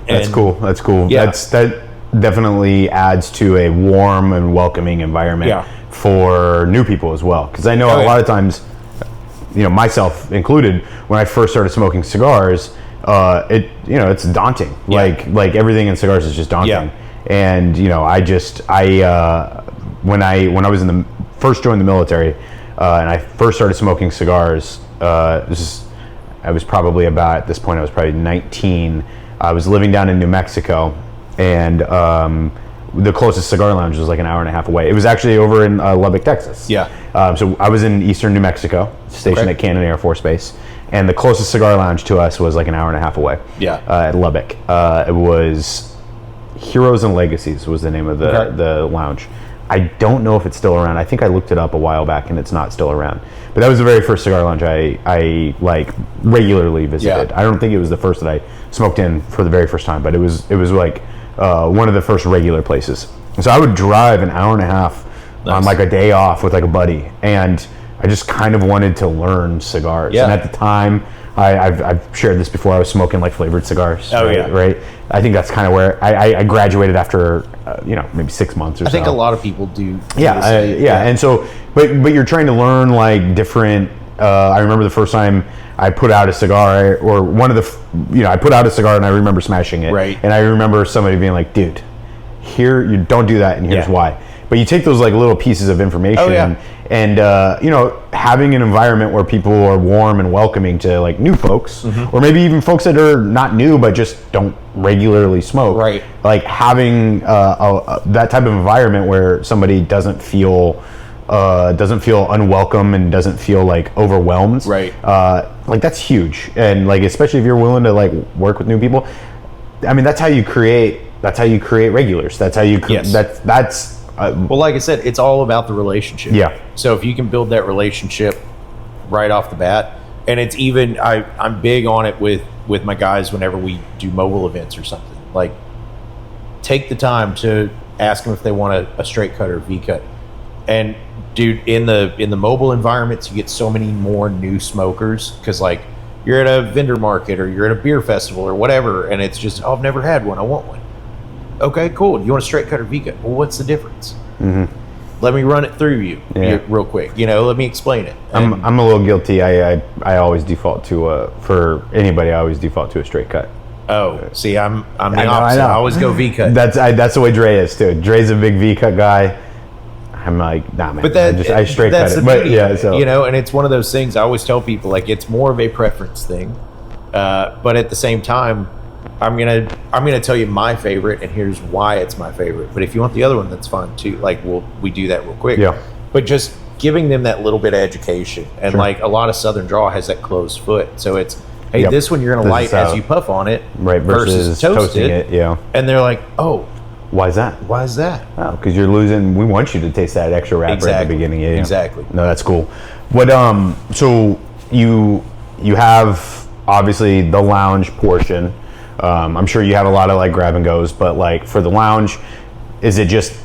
That's cool. That's cool. Yeah. That definitely adds to a warm and welcoming environment for new people as well. Because I know a lot of times, myself included, when I first started smoking cigars, it's daunting. Like everything in cigars is just daunting. Yeah. And when I was first joined the military, and I first started smoking cigars, I was probably about, at this point I was probably 19. I was living down in New Mexico, and the closest cigar lounge was like an hour and a half away. It was actually over in Lubbock, Texas. Yeah. So I was in eastern New Mexico, stationed at Cannon Air Force Base, and the closest cigar lounge to us was like an hour and a half away. Yeah. At Lubbock. It was Heroes and Legacies was the name of the lounge. I don't know if it's still around. I think I looked it up a while back, and it's not still around. But that was the very first cigar lounge I like regularly visited. Yeah. I don't think it was the first that I smoked in for the very first time, but it was like one of the first regular places. And so I would drive an hour and a half on like a day off with like a buddy, and I just kind of wanted to learn cigars. Yeah. And at the time, I've shared this before, I was smoking like flavored cigars. Oh, right, yeah. Right? I think that's kind of where I graduated after, maybe 6 months or so. I think a lot of people do. Yeah. And so, but you're trying to learn like different, I remember the first time I put out a cigar, or I put out a cigar and I remember smashing it. Right. And I remember somebody being like, dude, here, you don't do that, and here's why. But you take those like little pieces of information and having an environment where people are warm and welcoming to like new folks, or maybe even folks that are not new but just don't regularly smoke. Right. Like having that type of environment where somebody doesn't feel unwelcome and doesn't feel like overwhelmed. Right. Like that's huge, and like especially if you're willing to like work with new people. I mean, that's how you create regulars. That's how you. That's. Well, like I said, it's all about the relationship. Yeah. So if you can build that relationship right off the bat, and it's even, I'm big on it with my guys whenever we do mobile events or something. Like, take the time to ask them if they want a straight cut or V cut. And dude, in the mobile environments, you get so many more new smokers because like you're at a vendor market or you're at a beer festival or whatever, and it's just, oh, I've never had one, I want one. Okay, cool. You want a straight cut or V cut? Well, what's the difference? Let me run it through you real quick. Let me explain it. I'm a little guilty. I always default to for anybody. I always default to a straight cut. Oh, see, I'm the opposite. I always go V cut. That's the way Dre is too. Dre's a big V cut guy. I'm like, nah, man. But I straight cut it. But yeah, so and it's one of those things. I always tell people like it's more of a preference thing, but at the same time, I'm gonna tell you my favorite, and here's why it's my favorite. But if you want the other one, that's fine too. Like we do that real quick. Yeah. But just giving them that little bit of education, and like a lot of Southern Draw has that closed foot, so it's this one you're gonna light as you puff on it, right? Versus toasting it. Yeah. And they're like, oh. Why is that? Oh, because you're losing. We want you to taste that extra wrapper at the beginning. Yeah, exactly. No, that's cool. What? So you have obviously the lounge portion. I'm sure you have a lot of like grab and goes, but like for the lounge, is it just?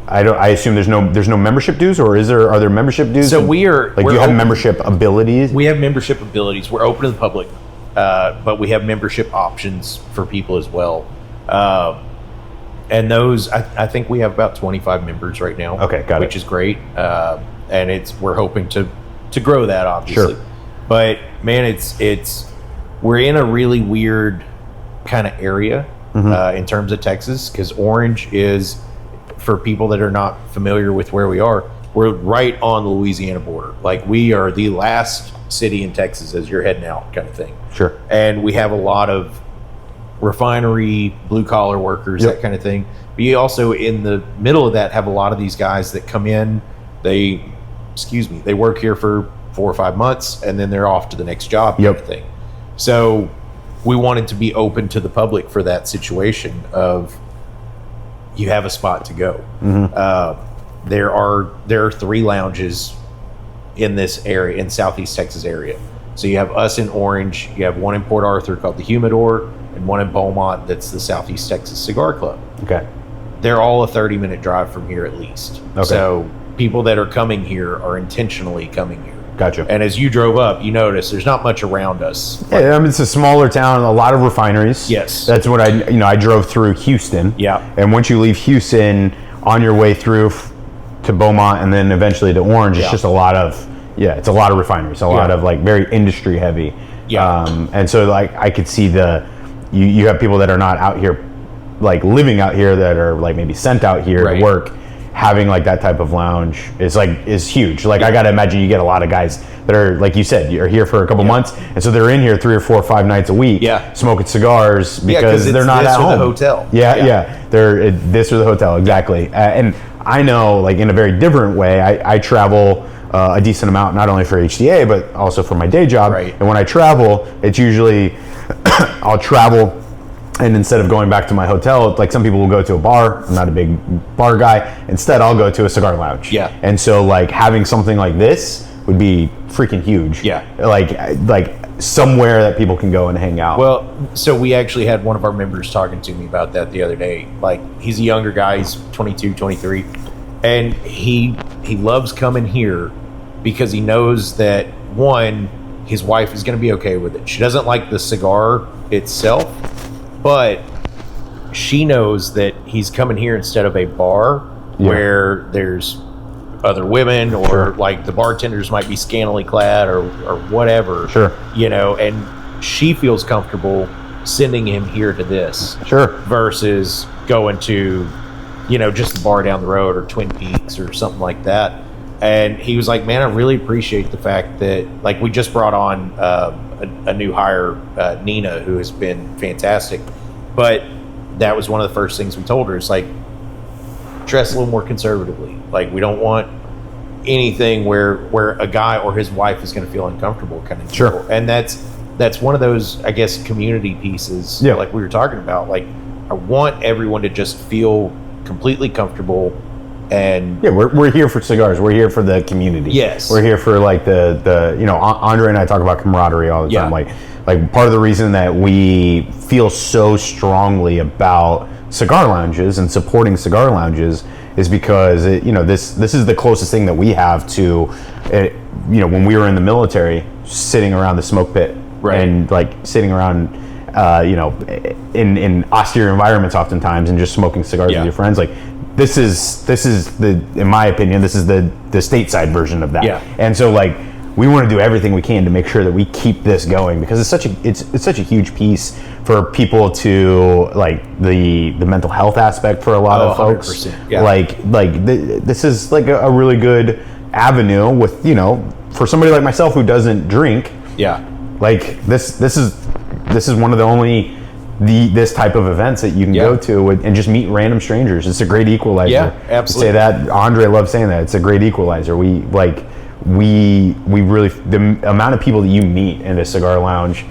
I assume there's no membership dues, or are there membership dues? So we're do you have membership abilities? We have membership abilities. We're open to the public, but we have membership options for people as well. And those, I think we have about 25 members right now. Okay, got it. Which is great, and we're hoping to grow that obviously. Sure. But man, we're in a really weird kind of area in terms of Texas, because Orange is, for people that are not familiar with where we are, we're right on the Louisiana border. Like we are the last city in Texas as you're heading out, kind of thing. Sure. And we have a lot of refinery, blue collar workers, that kind of thing. But you also, in the middle of that, have a lot of these guys that come in, they work here for 4 or 5 months, and then they're off to the next job, kind of thing. So we wanted to be open to the public for that situation of, you have a spot to go. There are 3 lounges in this area, in Southeast Texas area. So you have us in Orange, you have one in Port Arthur called the Humidor, and one in Beaumont that's the Southeast Texas Cigar Club. Okay. They're all a 30-minute drive from here at least. Okay. So people that are coming here are intentionally coming here. Gotcha. And as you drove up, you notice there's not much around us. Yeah, I mean, it's a smaller town, a lot of refineries. Yes. That's what I drove through Houston. Yeah. And once you leave Houston, on your way through to Beaumont and then eventually to Orange, it's just a lot of refineries, a lot of like very industry heavy. Yeah. And so like I could see you have people that are not out here, like living out here, that are like maybe sent out here to work. Having like that type of lounge is huge. Like I gotta imagine you get a lot of guys that are, like you said, you're here for a couple months, and so they're in here 3 or 4 or 5 nights a week, smoking cigars because they're not at home. The hotel. They're this or the hotel, exactly. And I know, like in a very different way, I travel a decent amount, not only for HDA but also for my day job. Right. And when I travel, it's usually I'll travel. And instead of going back to my hotel, like some people will go to a bar. I'm not a big bar guy. Instead, I'll go to a cigar lounge. Yeah. And so, like, having something like this would be freaking huge. Yeah. Like somewhere that people can go and hang out. Well, so we actually had one of our members talking to me about that the other day. Like, he's a younger guy. He's 22, 23. And he loves coming here because he knows that, one, his wife is going to be okay with it. She doesn't like the cigar itself, but she knows that he's coming here instead of a bar where there's other women or like the bartenders might be scantily clad or whatever. Sure. And she feels comfortable sending him here to this. Sure. Versus going to, just the bar down the road or Twin Peaks or something like that. And he was like, man, I really appreciate the fact that, like, we just brought on a new hire, Nina, who has been fantastic. But that was one of the first things we told her. It's like, dress a little more conservatively. Like, we don't want anything where a guy or his wife is going to feel uncomfortable kind of Sure. deal. And that's one of those, I guess, community pieces like we were talking about. Like, I want everyone to just feel completely comfortable. And we're here for cigars. We're here for the community. Yes. We're here for like the Andre and I talk about camaraderie all the time. Like part of the reason that we feel so strongly about cigar lounges and supporting cigar lounges is because this is the closest thing that we have to when we were in the military, sitting around the smoke pit and like sitting around in austere environments oftentimes and just smoking cigars with your friends. Like this is in my opinion, this is the stateside version of that. Yeah. And so like we want to do everything we can to make sure that we keep this going because it's such a huge piece for people to like the mental health aspect for a lot of folks. 100%. Yeah. This is like a really good avenue with for somebody like myself who doesn't drink. Yeah. Like this is one of the only this type of events that you can go to and just meet random strangers. It's a great equalizer. Yeah, absolutely. Say that. Andre loves saying that. It's a great equalizer. We really, the amount of people that you meet in a cigar lounge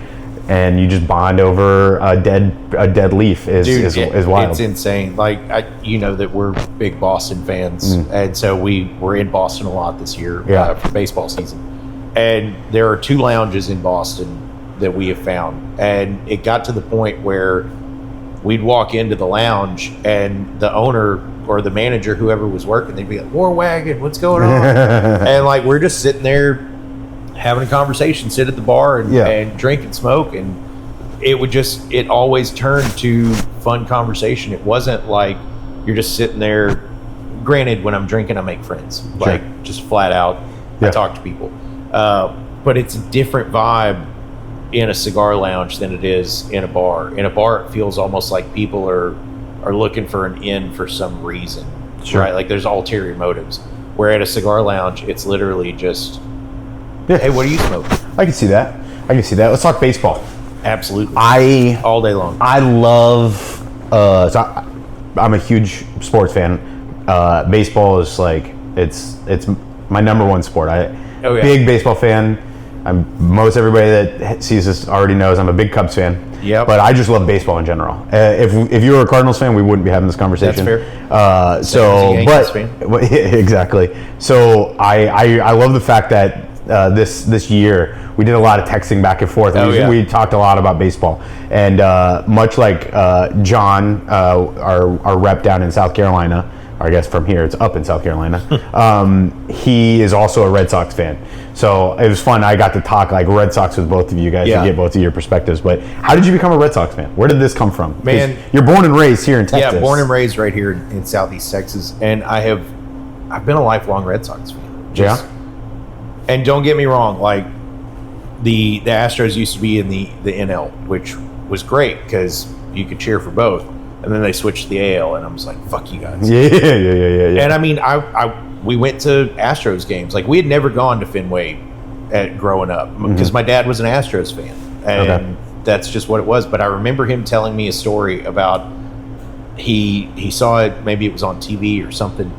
and you just bond over a dead leaf is wild. It's insane. Like that we're big Boston fans, and so we were in Boston a lot this year for baseball season. And there are 2 lounges in Boston that we have found, and it got to the point where we'd walk into the lounge and the owner or the manager, whoever was working, they'd be like, War Wagon, what's going on? And like we're just sitting there having a conversation, sit at the bar and drink and smoke, and it always turned to fun conversation. It wasn't like you're just sitting there. Granted, when I'm drinking I make friends, like just flat out I talk to people, but it's a different vibe in a cigar lounge than it is in a bar. In a bar, it feels almost like people are looking for an in for some reason, right? Like there's ulterior motives. Where at a cigar lounge, it's literally just, hey, what are you smoking? I can see that. Let's talk baseball. Absolutely. All day long. I love. I'm a huge sports fan. Baseball is like it's my number one sport. Big baseball fan. Most everybody that sees this already knows I'm a big Cubs fan. Yeah. But I just love baseball in general. If you were a Cardinals fan, we wouldn't be having this conversation. That's fair. Exactly. So I love the fact that this year we did a lot of texting back and forth. We talked a lot about baseball, and much like John, our rep down in South Carolina, I guess from here, it's up in South Carolina. He is also a Red Sox fan. So it was fun. I got to talk like Red Sox with both of you guys to get both of your perspectives. But how did you become a Red Sox fan? Where did this come from? Man, you're born and raised here in Texas. Yeah, born and raised right here in Southeast Texas, and I've been a lifelong Red Sox fan. And don't get me wrong, like the Astros used to be in the NL, which was great because you could cheer for both. And then they switched to the AL, and I was like, "Fuck you guys!" Yeah. And I mean, we went to Astros games. Like we had never gone to Fenway growing up because my dad was an Astros fan, and that's just what it was. But I remember him telling me a story about he saw it. Maybe it was on TV or something.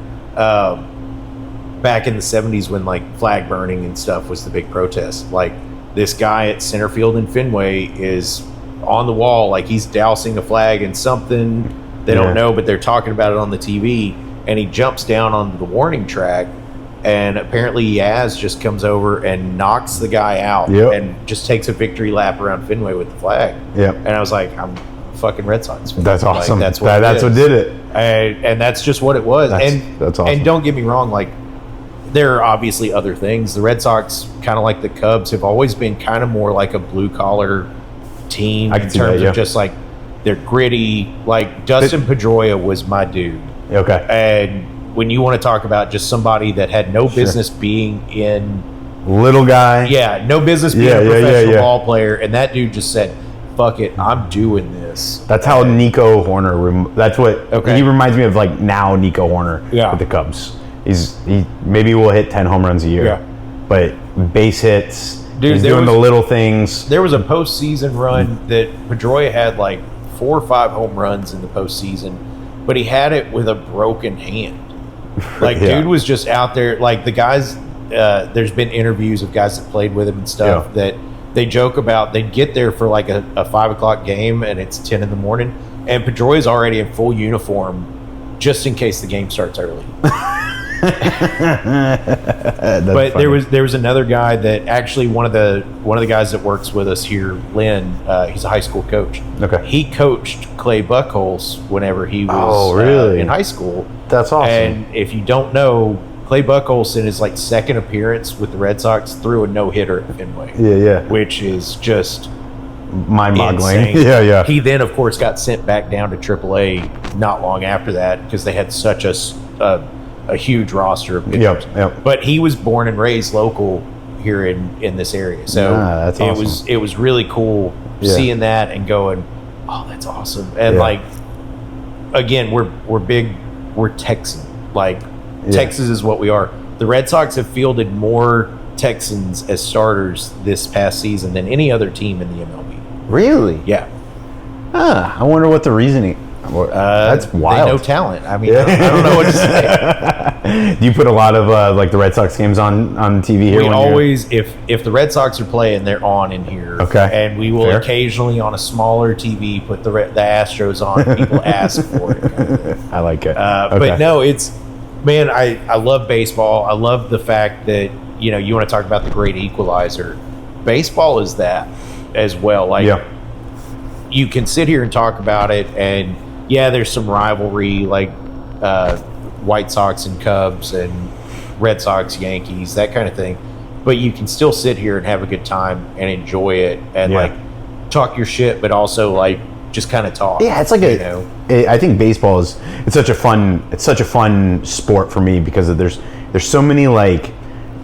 Back in the 70s when like flag burning and stuff was the big protest. Like this guy at center field in Fenway is on the wall, like he's dousing a flag in something they don't know, but they're talking about it on the TV, and he jumps down onto the warning track, and apparently Yaz just comes over and knocks the guy out and just takes a victory lap around Fenway with the flag. And I was like, I'm a fucking Red Sox fan. That's awesome. Like, that's what did it. And that's just what it was. That's awesome. And don't get me wrong, like there are obviously other things. The Red Sox, kind of like the Cubs, have always been kind of more like a blue collar team in terms of just like they're gritty. Like Dustin Pedroia was my dude. Okay. And when you want to talk about just somebody that had no business being in little guy, no business being a professional ball player, and that dude just said, "Fuck it, I'm doing this." That's how Nico Horner. That's what he reminds me of. Like now, Nico Horner with the Cubs. He maybe will hit 10 home runs a year, but base hits. Dude, he's doing the little things. There was a postseason run that Pedroia had like 4 or 5 home runs in the postseason, but he had it with a broken hand. Like, dude was just out there. Like, the guys, there's been interviews of guys that played with him and stuff that they joke about. They'd get there for like a 5 o'clock game, and it's 10 in the morning, and Pedroia's already in full uniform just in case the game starts early. But funny. there was another guy that actually one of the guys that works with us here, Lynn. He's a high school coach. Okay, he coached Clay Buchholz whenever he was in high school. That's awesome. And if you don't know, Clay Buchholz in his like second appearance with the Red Sox threw a no-hitter at Fenway. Which is just mind-boggling. He then, of course, got sent back down to AAA not long after that because they had such a huge roster of pitchers. But he was born and raised local here in this area. So that's awesome. it was really cool seeing that and going, oh, that's awesome. And like, again, we're Texan. Like, Texas is what we are. The Red Sox have fielded more Texans as starters this past season than any other team in the MLB. Really? Yeah. I wonder what the reasoning. That's wild. They know talent. I mean, I don't know what to say. Do you put a lot of like the Red Sox games on TV here? We always, if the Red Sox are playing, they're on in here. Okay. And we will occasionally on a smaller TV put the Astros on. And people ask for it. Kind of thing. I like it. But no, man, I love baseball. I love the fact that you want to talk about the great equalizer. Baseball is that as well. Like you can sit here and talk about it and. Yeah, there's some rivalry like White Sox and Cubs and Red Sox, Yankees, that kind of thing. But you can still sit here and have a good time and enjoy it and like talk your shit, but also like just kind of talk. Yeah, it's like I think baseball it's such a fun sport for me because there's so many like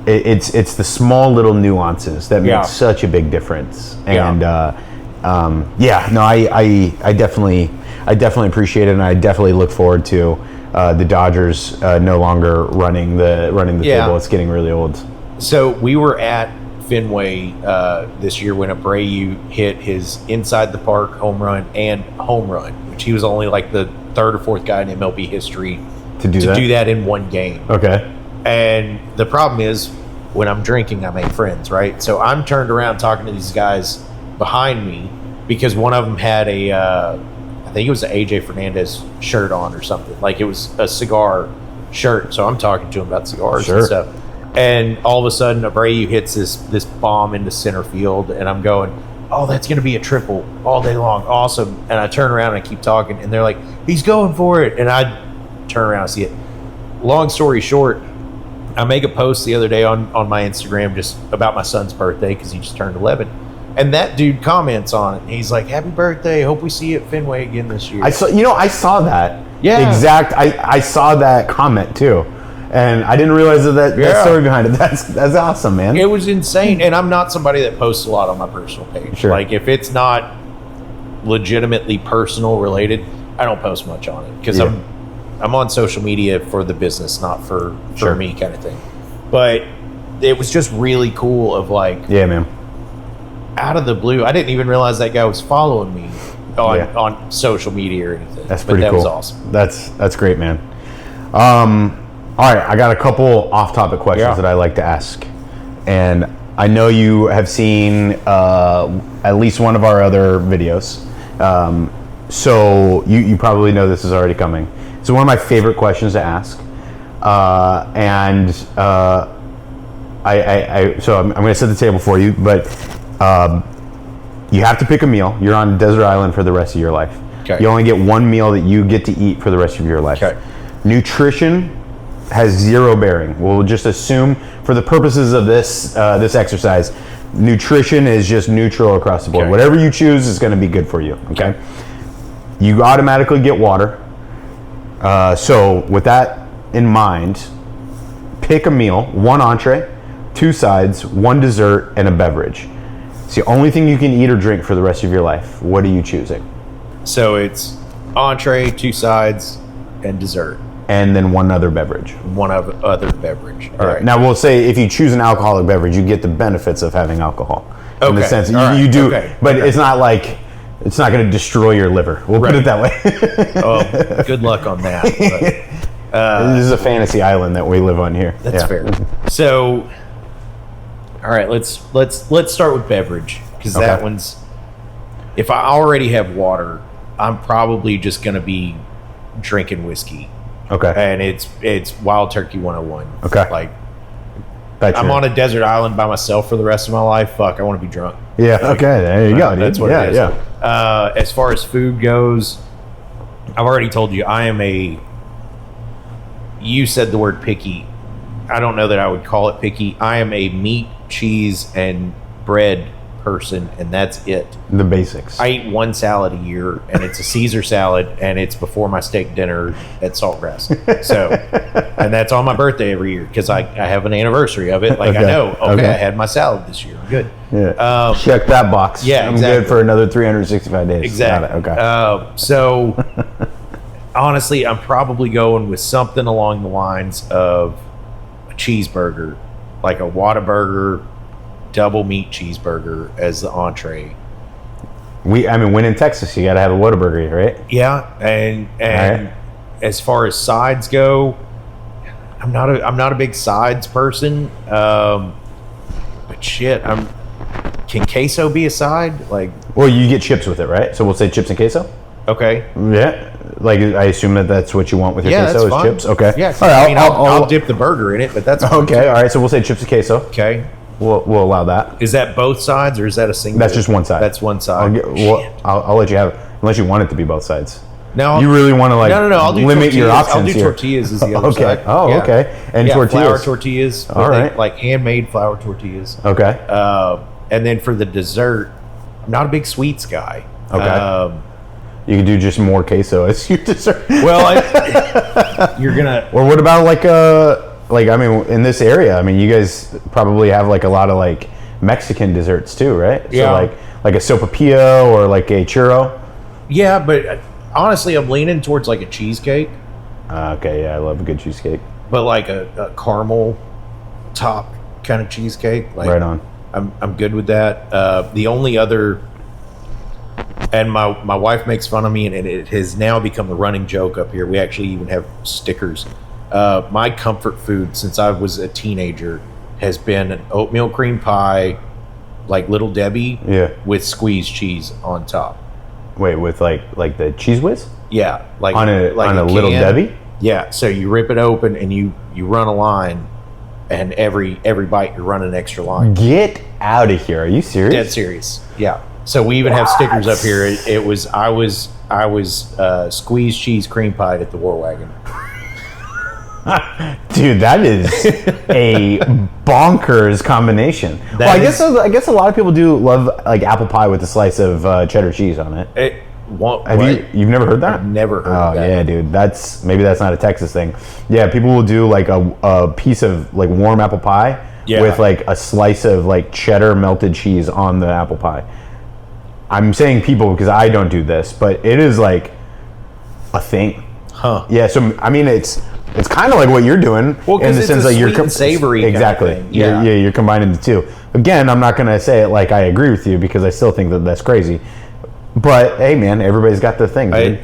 it's the small little nuances that make such a big difference. And I definitely appreciate it, and I definitely look forward to the Dodgers no longer running the table. It's getting really old. So we were at Fenway this year when Abreu hit his inside the park home run, which he was only like the third or fourth guy in MLB history to do that in one game. Okay. And the problem is when I'm drinking, I make friends, right? So I'm turned around talking to these guys behind me because one of them had I think it was an AJ Fernandez shirt on or something. Like it was a cigar shirt. So I'm talking to him about cigars and stuff. And all of a sudden, Abreu hits this bomb into center field, and I'm going, oh, that's going to be a triple all day long. Awesome. And I turn around and I keep talking, and they're like, he's going for it. And turn around and see it. Long story short, I make a post the other day on my Instagram just about my son's birthday because he just turned 11. And that dude comments on it. And he's like, happy birthday. Hope we see you at Fenway again this year. I saw that. Yeah. I saw that comment too. And I didn't realize that story behind it. That's awesome, man. It was insane. And I'm not somebody that posts a lot on my personal page. Sure. Like, if it's not legitimately personal related, I don't post much on it because I'm on social media for the business, not for me kind of thing. But it was just really cool of like, yeah, man. Out of the blue, I didn't even realize that guy was following me on social media or anything. That's pretty cool. That was awesome. That's great, man. All right, I got a couple off-topic questions that I like to ask, and I know you have seen at least one of our other videos, so you probably know this is already coming. It's one of my favorite questions to ask, and so I'm going to set the table for you, but you have to pick a meal. You're on a desert island for the rest of your life. Okay. You only get one meal that you get to eat for the rest of your life. Okay. Nutrition has zero bearing. We'll just assume, for the purposes of this exercise, nutrition is just neutral across the board. Okay. Whatever you choose is going to be good for you. Okay. You automatically get water. So with that in mind, pick a meal: one entree, two sides, one dessert, and a beverage. It's the only thing you can eat or drink for the rest of your life. What are you choosing? So it's entree, two sides, and dessert. And then one other beverage. One other beverage. All right. Now we'll say if you choose an alcoholic beverage, you get the benefits of having alcohol. Okay. In the sense You do, okay. But it's not like it's not going to destroy your liver. We'll put it that way. Oh, good luck on that. But, this is a fantasy island that we live on here. That's fair. So, all right, let's start with beverage because that one's. If I already have water, I'm probably just going to be drinking whiskey. Okay. And it's Wild Turkey 101. Okay. Like, I'm on a desert island by myself for the rest of my life. Fuck, I want to be drunk. Yeah. Like, okay. There you go. Dude. That's what it is. Yeah. As far as food goes, I've already told you I am you said the word picky. I don't know that I would call it picky. I am a meat, cheese, and bread person, and that's it. The basics. I eat one salad a year, and it's a Caesar salad, and it's before my steak dinner at Saltgrass. So, and that's on my birthday every year because I have an anniversary of it. Like, I know, I had my salad this year. I'm good. Yeah. Check that box. Yeah, I'm good for another 365 days. Exactly. Okay. So, honestly, I'm probably going with something along the lines of a cheeseburger, like a Whataburger double meat cheeseburger as the entree. When in Texas, you got to have a Whataburger, right? Yeah, and as far as sides go, I'm not a big sides person. But shit, can queso be a side? Like, well, you get chips with it, right? So we'll say chips and queso. Okay. Yeah. Like, I assume that's what you want with your queso that's is fine. chips. Okay. Yeah. All right. I'll dip the burger in it, but that's fine. Okay. All right. So we'll say chips and queso. Okay. We'll allow that. Is that both sides or is that a single? That's just one side. That's one side. I'll let you have it, unless you want it to be both sides. No, you really want to No. I'll do limit tortillas. your options I'll do here. tortillas as the other okay. side. Oh, yeah. okay. And tortillas. Flour tortillas. All right. Like handmade flour tortillas. Okay. And then for the dessert, I'm not a big sweets guy. Okay. You can do just more queso as your dessert. Well, you're gonna. Or what about in this area? I mean, you guys probably have like a lot of like Mexican desserts too, right? Yeah. So like a sopapilla or like a churro. Yeah, but honestly, I'm leaning towards like a cheesecake. Okay, yeah, I love a good cheesecake. But like a caramel top kind of cheesecake. Like, right on. I'm good with that. The only other, and my wife makes fun of me, and it has now become a running joke up here. We actually even have stickers. My comfort food since I was a teenager has been an oatmeal cream pie, like Little Debbie, with squeezed cheese on top. Wait, with like the Cheese Whiz? Yeah, like on a Little Debbie. Yeah, so you rip it open and you run a line, and every bite you're running an extra line. Get out of here! Are you serious? Dead serious. Yeah. So we even have stickers up here. I was squeezed cheese cream pie at the War Wagon. Dude, that is a bonkers combination. Well, I guess a lot of people do love like apple pie with a slice of cheddar cheese on it. You've never heard that? I've never heard that. Oh yeah, dude. Maybe that's not a Texas thing. Yeah, people will do like a piece of like warm apple pie with like a slice of like cheddar melted cheese on the apple pie. I'm saying people because I don't do this, but it is like a thing. Huh. Yeah, so I mean it's kind of like what you're doing in the sense that you're savory. Exactly. Kind of yeah, you're combining the two. Again, I'm not going to say it like I agree with you because I still think that that's crazy. But hey, man, everybody's got their thing, dude.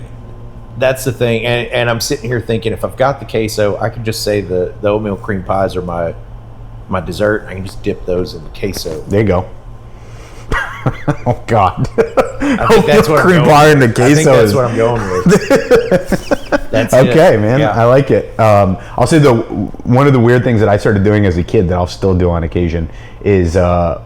That's the thing, and I'm sitting here thinking if I've got the queso, I can just say the oatmeal cream pies are my dessert. I can just dip those in the queso. There you go. Oh God! I think that's what cream pie and the queso. I think that's what I'm going with. That's okay, it. man. Yeah. I like it. I'll say one of the weird things that I started doing as a kid that I'll still do on occasion is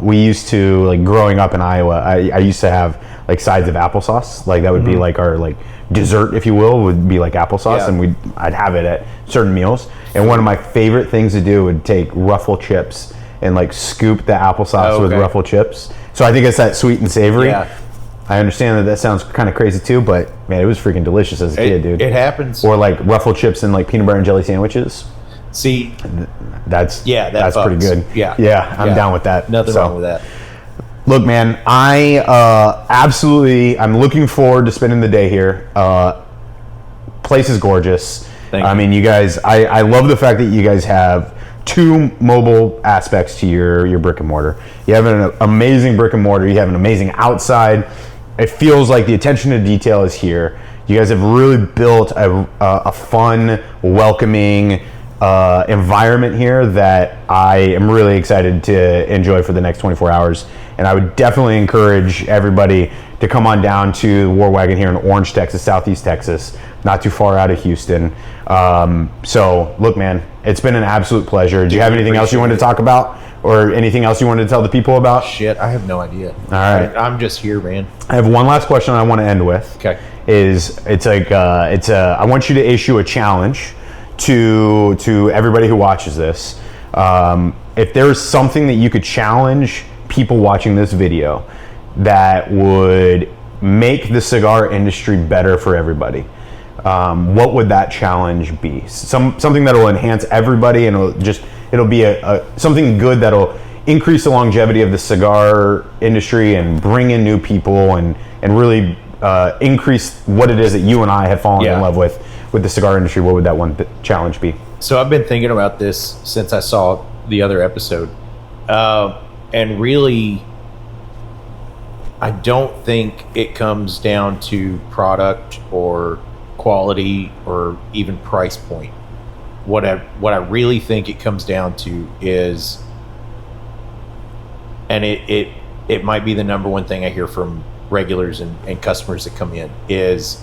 we used to like growing up in Iowa. I used to have like sides of applesauce. Like that would be like our like dessert, if you will, would be like applesauce, and I'd have it at certain meals. And one of my favorite things to do would take Ruffle chips and like scoop the applesauce with Ruffle chips. So I think it's that sweet and savory. Yeah. I understand that sounds kind of crazy too, but man, it was freaking delicious as a kid, dude. It happens. Or like Ruffle chips and like peanut butter and jelly sandwiches. See, that's pretty good. Yeah, I'm down with that. Nothing wrong with that. Look, man, I'm looking forward to spending the day here. Place is gorgeous. Thank you. I mean, you guys, I love the fact that you guys have two mobile aspects to your brick and mortar. You have an amazing brick and mortar. You have an amazing outside. It feels like the attention to detail is here. You guys have really built a fun, welcoming environment here that I am really excited to enjoy for the next 24 hours. And I would definitely encourage everybody to come on down to War Wagon here in Orange, Texas, Southeast Texas, not too far out of Houston. So, look, man, it's been an absolute pleasure. Do you have anything else you wanted to talk about? Or anything else you wanted to tell the people about? Shit, I have no idea. All right. I'm just here, man. I have one last question I want to end with. Okay. I want you to issue a challenge to everybody who watches this. If there is something that you could challenge people watching this video that would make the cigar industry better for everybody, what would that challenge be? Something that will enhance everybody, and it'll be something good that'll increase the longevity of the cigar industry and bring in new people and really increase what it is that you and I have fallen in love with the cigar industry. What would that one challenge be? So I've been thinking about this since I saw the other episode, and really, I don't think it comes down to product or quality or even price point. What I really think it comes down to is, and it might be the number one thing I hear from regulars and customers that come in, is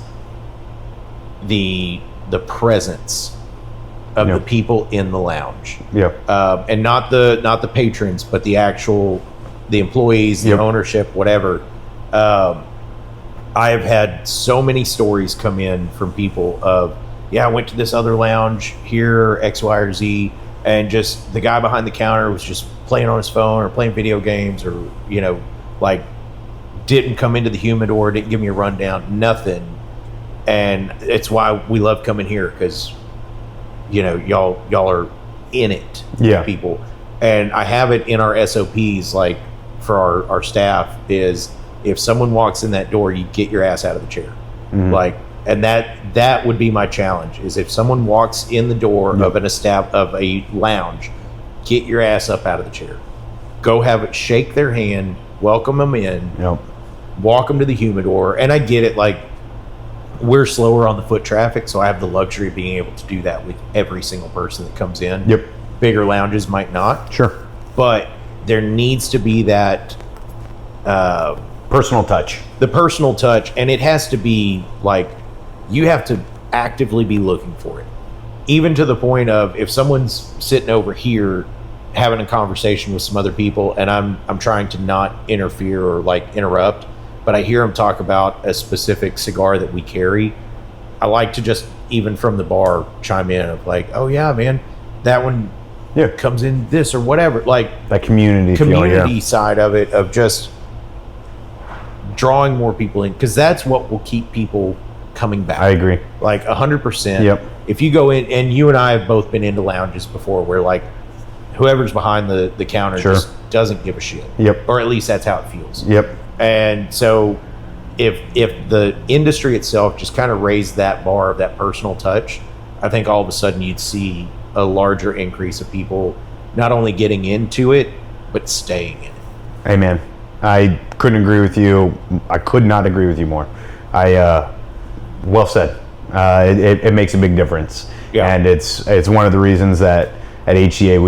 the presence of the people in the lounge. And not the patrons, but the employees, the ownership, whatever. I have had so many stories come in from people of, I went to this other lounge here, X, Y, or Z, and just the guy behind the counter was just playing on his phone or playing video games, or like didn't come into the humidor, didn't give me a rundown, nothing. And it's why we love coming here, because y'all are in it, people. And I have it in our SOPs, like for our staff, is if someone walks in that door, you get your ass out of the chair. Like, and that would be my challenge, is if someone walks in the door of a lounge, get your ass up out of the chair. Go shake their hand, welcome them in, walk them to the humidor. And I get it, like, we're slower on the foot traffic, so I have the luxury of being able to do that with every single person that comes in. Bigger lounges might not. Sure. But there needs to be that personal touch. The personal touch, and it has to be like, you have to actively be looking for it. Even to the point of, if someone's sitting over here having a conversation with some other people, and I'm trying to not interfere or like interrupt, but I hear them talk about a specific cigar that we carry, I like to just even from the bar chime in of like, oh yeah, man, that one comes in this or whatever. Like that community side of it, of just drawing more people in, because that's what will keep people coming back. I agree. Like 100%. Yep. If you go in, and you and I have both been into lounges before where like whoever's behind the counter just doesn't give a shit. Yep. Or at least that's how it feels. Yep. And so if the industry itself just kind of raised that bar of that personal touch, I think all of a sudden you'd see a larger increase of people not only getting into it, but staying in it. Amen. I couldn't agree with you. I could not agree with you more. Well said. It makes a big difference. Yeah. And it's one of the reasons that at HDA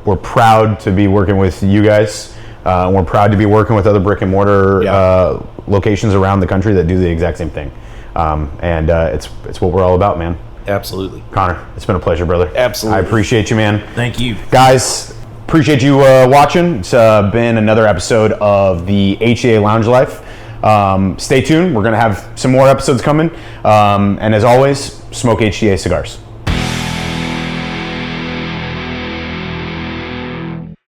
we're proud to be working with you guys. We're proud to be working with other brick and mortar locations around the country that do the exact same thing. And it's what we're all about, man. Absolutely. Connor, it's been a pleasure, brother. Absolutely. I appreciate you, man. Thank you. Guys, appreciate you watching. It's been another episode of the HDA Lounge Life. Stay tuned. We're going to have some more episodes coming. And as always, smoke HDA cigars.